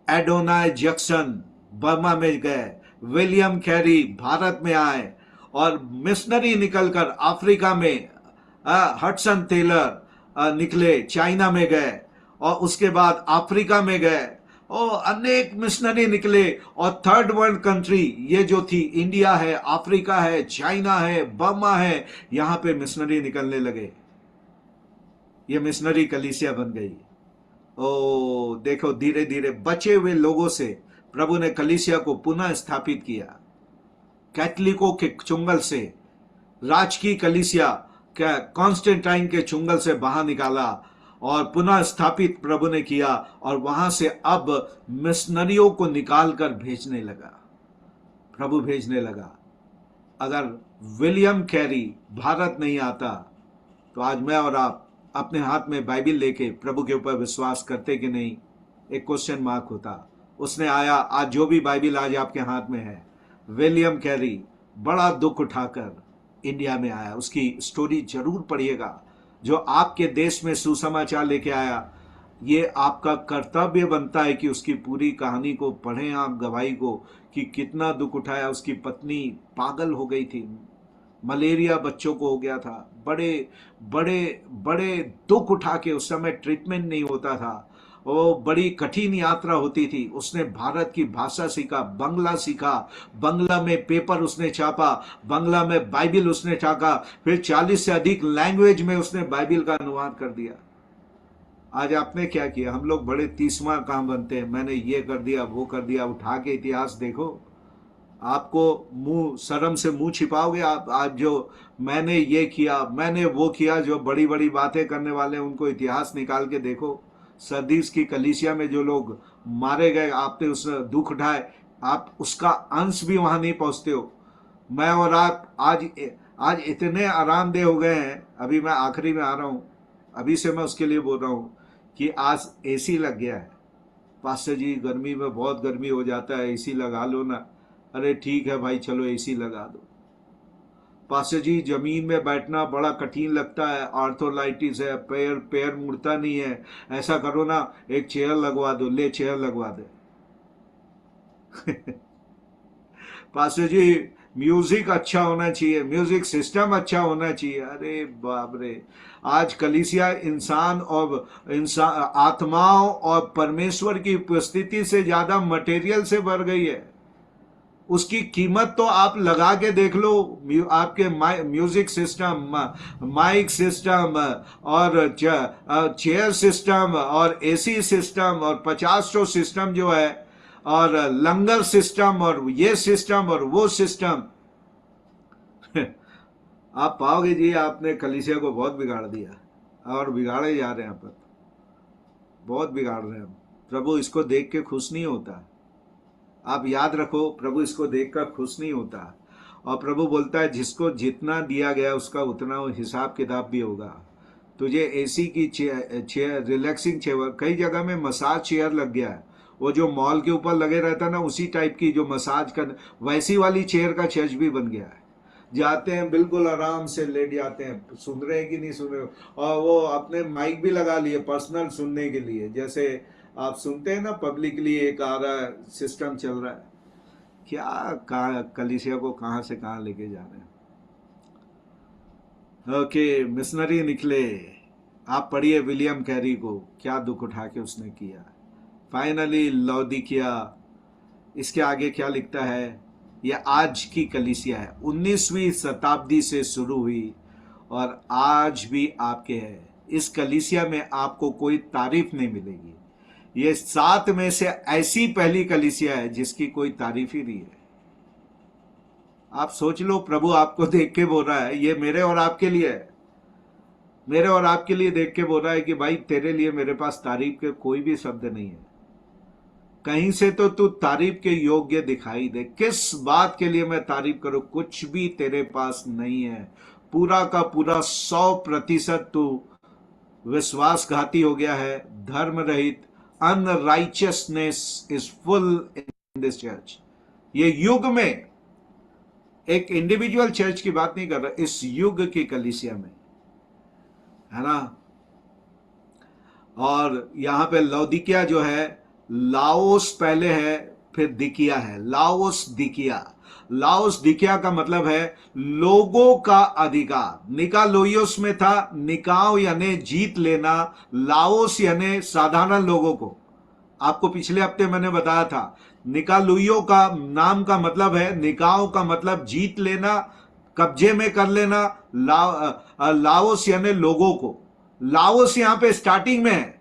एडोनाय जैक्सन बर्मा में गए, विलियम कैरी भारत में आए, और मिशनरी निकलकर अफ्रीका में हडसन टेलर निकले, चाइना में गए, और उसके बाद अफ्रीका में गए, और अनेक मिशनरी निकले। और थर्ड वर्ल्ड कंट्री ये जो थी, इंडिया है, अफ्रीका है, चाइना है, बर्मा है, यहां पे मिशनरी निकलने लगे। ये मिशनरी कलीसिया बन गई। ओ देखो, धीरे धीरे बचे हुए लोगों से प्रभु ने कलीसिया को पुनः स्थापित किया। कैथलिकों के चुंगल से राजकीय कलीसिया कॉन्स्टेंटाइन के चुंगल से बाहर निकाला और पुनः स्थापित प्रभु ने किया, और वहां से अब मिशनरियों को निकालकर भेजने लगा, प्रभु भेजने लगा। अगर विलियम कैरी भारत नहीं आता तो आज मैं और आप अपने हाथ में बाइबिल लेके प्रभु के ऊपर विश्वास करते कि नहीं, एक क्वेश्चन मार्क होता। उसने आया, आज जो भी बाइबिल आज आपके हाथ में है, विलियम कैरी बड़ा दुख उठाकर इंडिया में आया। उसकी स्टोरी जरूर पढ़िएगा। जो आपके देश में सुसमाचार लेके आया, ये आपका कर्तव्य बनता है कि उसकी पूरी कहानी को पढ़ें आप, गवाही को, कि कितना दुख उठाया। उसकी पत्नी पागल हो गई थी, मलेरिया बच्चों को हो गया था, बड़े बड़े बड़े दुख उठा के, उस समय ट्रीटमेंट नहीं होता था, वो बड़ी कठिन यात्रा होती थी। उसने भारत की भाषा सीखा, बंगला सीखा, बंगला में पेपर उसने छापा, बंगला में बाइबिल उसने छापा, फिर 40 से अधिक लैंग्वेज में उसने बाइबिल का अनुवाद कर दिया। आज आपने क्या किया? हम लोग बड़े 30वां काम बनते हैं, मैंने ये कर दिया, वो कर दिया। उठा के इतिहास देखो, आपको मुंह, शर्म से मुंह छिपाओगे आप। आज जो मैंने ये किया, मैंने वो किया, जो बड़ी बड़ी बातें करने वाले हैं, उनको इतिहास निकाल के देखो। सरदीस की कलीसिया में जो लोग मारे गए, आपने उस दुख उठाए, आप उसका अंश भी वहां नहीं पहुंचते हो। मैं और आप आज आज इतने आरामदेह हो गए हैं। अभी मैं आखिरी में आ रहा हूँ, अभी से मैं उसके लिए बोल रहा हूँ कि आज एसी लग गया है। पास्टर जी गर्मी में बहुत गर्मी हो जाता है, एसी लगा लो ना। अरे ठीक है भाई, चलो एसी लगा दो। पास्टर जी जमीन में बैठना बड़ा कठिन लगता है, आर्थोलाइटिस है, पैर पैर मुड़ता नहीं है। ऐसा करो ना, एक चेयर लगवा दो। ले चेयर लगवा दे। पास्टर जी म्यूजिक अच्छा होना चाहिए, म्यूजिक सिस्टम अच्छा होना चाहिए। अरे बाप रे, आज कलीसिया इंसान आत्माओं और परमेश्वर की उपस्थिति से ज्यादा मटेरियल से भर गई है। उसकी कीमत तो आप लगा के देख लो। आपके म्यूजिक सिस्टम, माइक सिस्टम और चेयर सिस्टम और एसी सिस्टम और 50 सिस्टम जो है, और लंगर सिस्टम और ये सिस्टम और वो सिस्टम। आप पाओगे जी आपने कलीसिया को बहुत बिगाड़ दिया और बिगाड़े जा रहे हैं। पर बहुत बिगाड़ रहे हैं। प्रभु इसको देख के खुश नहीं होता। आप याद रखो, प्रभु इसको देखकर खुश नहीं होता। और प्रभु बोलता है जिसको जितना दिया गया उसका उतना हिसाब किताब भी होगा। तुझे एसी की चेयर रिलैक्सिंग चेयर, कई जगह में मसाज चेयर लग गया है। वो जो मॉल के ऊपर लगे रहता ना, उसी टाइप की जो मसाज कर, वैसी वाली चेयर का चर्च भी बन गया है। जाते हैं बिल्कुल आराम से लेट जाते हैं, सुन रहे हैं कि नहीं सुन रहे। और वो अपने माइक भी लगा लिए पर्सनल सुनने के लिए, जैसे आप सुनते हैं ना पब्लिकली एक आ रहा है, सिस्टम चल रहा है। क्या कलीसिया को कहां से कहां लेके जा रहे हैं। ओके, मिशनरी निकले। आप पढ़िए विलियम कैरी को, क्या दुख उठा के उसने किया। फाइनली लौदीकिया, इसके आगे क्या लिखता है, यह आज की कलीसिया है, 19वीं शताब्दी से शुरू हुई और आज भी आपके है। इस कलीसिया में आपको कोई तारीफ नहीं मिलेगी। ये 7 में से ऐसी पहली कलीसिया है जिसकी कोई तारीफ ही नहीं है। आप सोच लो, प्रभु आपको देख के बोल रहा है, ये मेरे और आपके लिए है। मेरे और आपके लिए देख के बोल रहा है कि भाई तेरे लिए मेरे पास तारीफ के कोई भी शब्द नहीं है। कहीं से तो तू तारीफ के योग्य दिखाई दे। किस बात के लिए मैं तारीफ करूं, कुछ भी तेरे पास नहीं है। पूरा का पूरा 100% तू विश्वासघाती हो गया है, धर्म रहित। Unrighteousness is full in this church. ये युग में, एक इंडिविजुअल चर्च की बात नहीं कर रहा, इस युग की कलीसिया में, है ना। और यहां पे लौदीकिया जो है, लाओस पहले है फिर दिकिया है। लाओस दिकिया, लाओस दिकिया का मतलब है लोगों का अधिकार। निकालोइयोस में था, निकाओ यानी जीत लेना, लाओस यानी साधारण लोगों को। आपको पिछले हफ्ते मैंने बताया था, निकालुइयो का नाम का मतलब है, निकाओ का मतलब जीत लेना, कब्जे में कर लेना। लाओस यानी लोगों को। लाओस यहां पे स्टार्टिंग में है।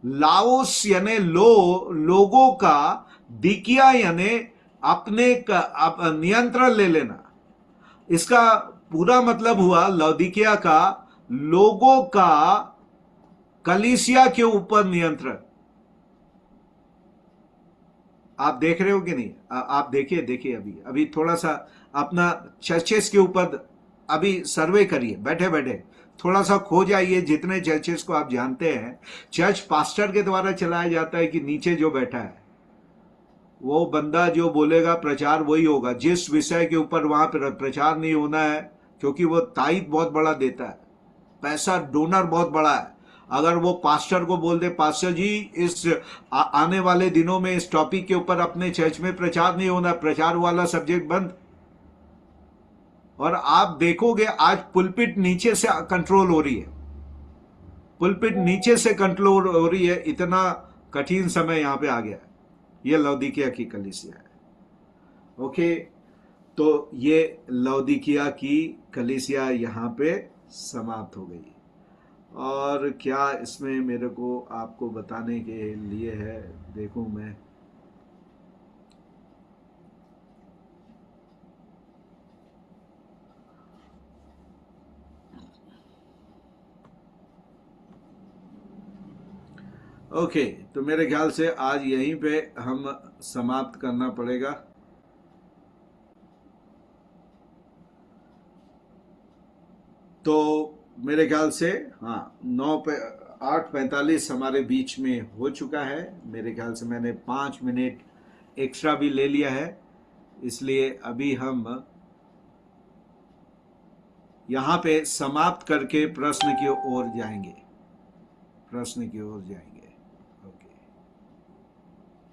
लाओस यानी लोगों का, दिकिया यानी अपने का नियंत्रण ले लेना। इसका पूरा मतलब हुआ लौदीकिया का लोगों का कलीसिया के ऊपर नियंत्रण। आप देख रहे हो कि नहीं। आप देखिए देखिए, अभी अभी थोड़ा सा अपना चर्चेस के ऊपर अभी सर्वे करिए, बैठे बैठे थोड़ा सा खो जाइए। जितने चर्चेस को आप जानते हैं, चर्च पास्टर के द्वारा चलाया जाता है कि नीचे जो बैठा है वो बंदा जो बोलेगा प्रचार वही होगा। जिस विषय के ऊपर वहां पर प्रचार नहीं होना है, क्योंकि वो ताइद बहुत बड़ा देता है, पैसा डोनर बहुत बड़ा है। अगर वो पास्टर को बोल दे, पास्टर जी इस आने वाले दिनों में इस टॉपिक के ऊपर अपने चर्च में प्रचार नहीं होना, प्रचार वाला सब्जेक्ट बंद। और आप देखोगे आज पुलपिट नीचे से कंट्रोल हो रही है, पुलपिट नीचे से कंट्रोल हो रही है। इतना कठिन समय यहां पे आ गया है। ये लौदीकिया की कलीसिया है। ओके, तो ये लौदीकिया की कलीसिया यहां पे समाप्त हो गई। और क्या इसमें मेरे को आपको बताने के लिए है, देखूं मैं। ओके, तो मेरे ख्याल से आज यहीं पे हम समाप्त करना पड़ेगा। तो मेरे ख्याल से हाँ 8:45 हमारे बीच में हो चुका है। मेरे ख्याल से मैंने 5 मिनट एक्स्ट्रा भी ले लिया है, इसलिए अभी हम यहाँ पे समाप्त करके प्रश्न की ओर जाएंगे।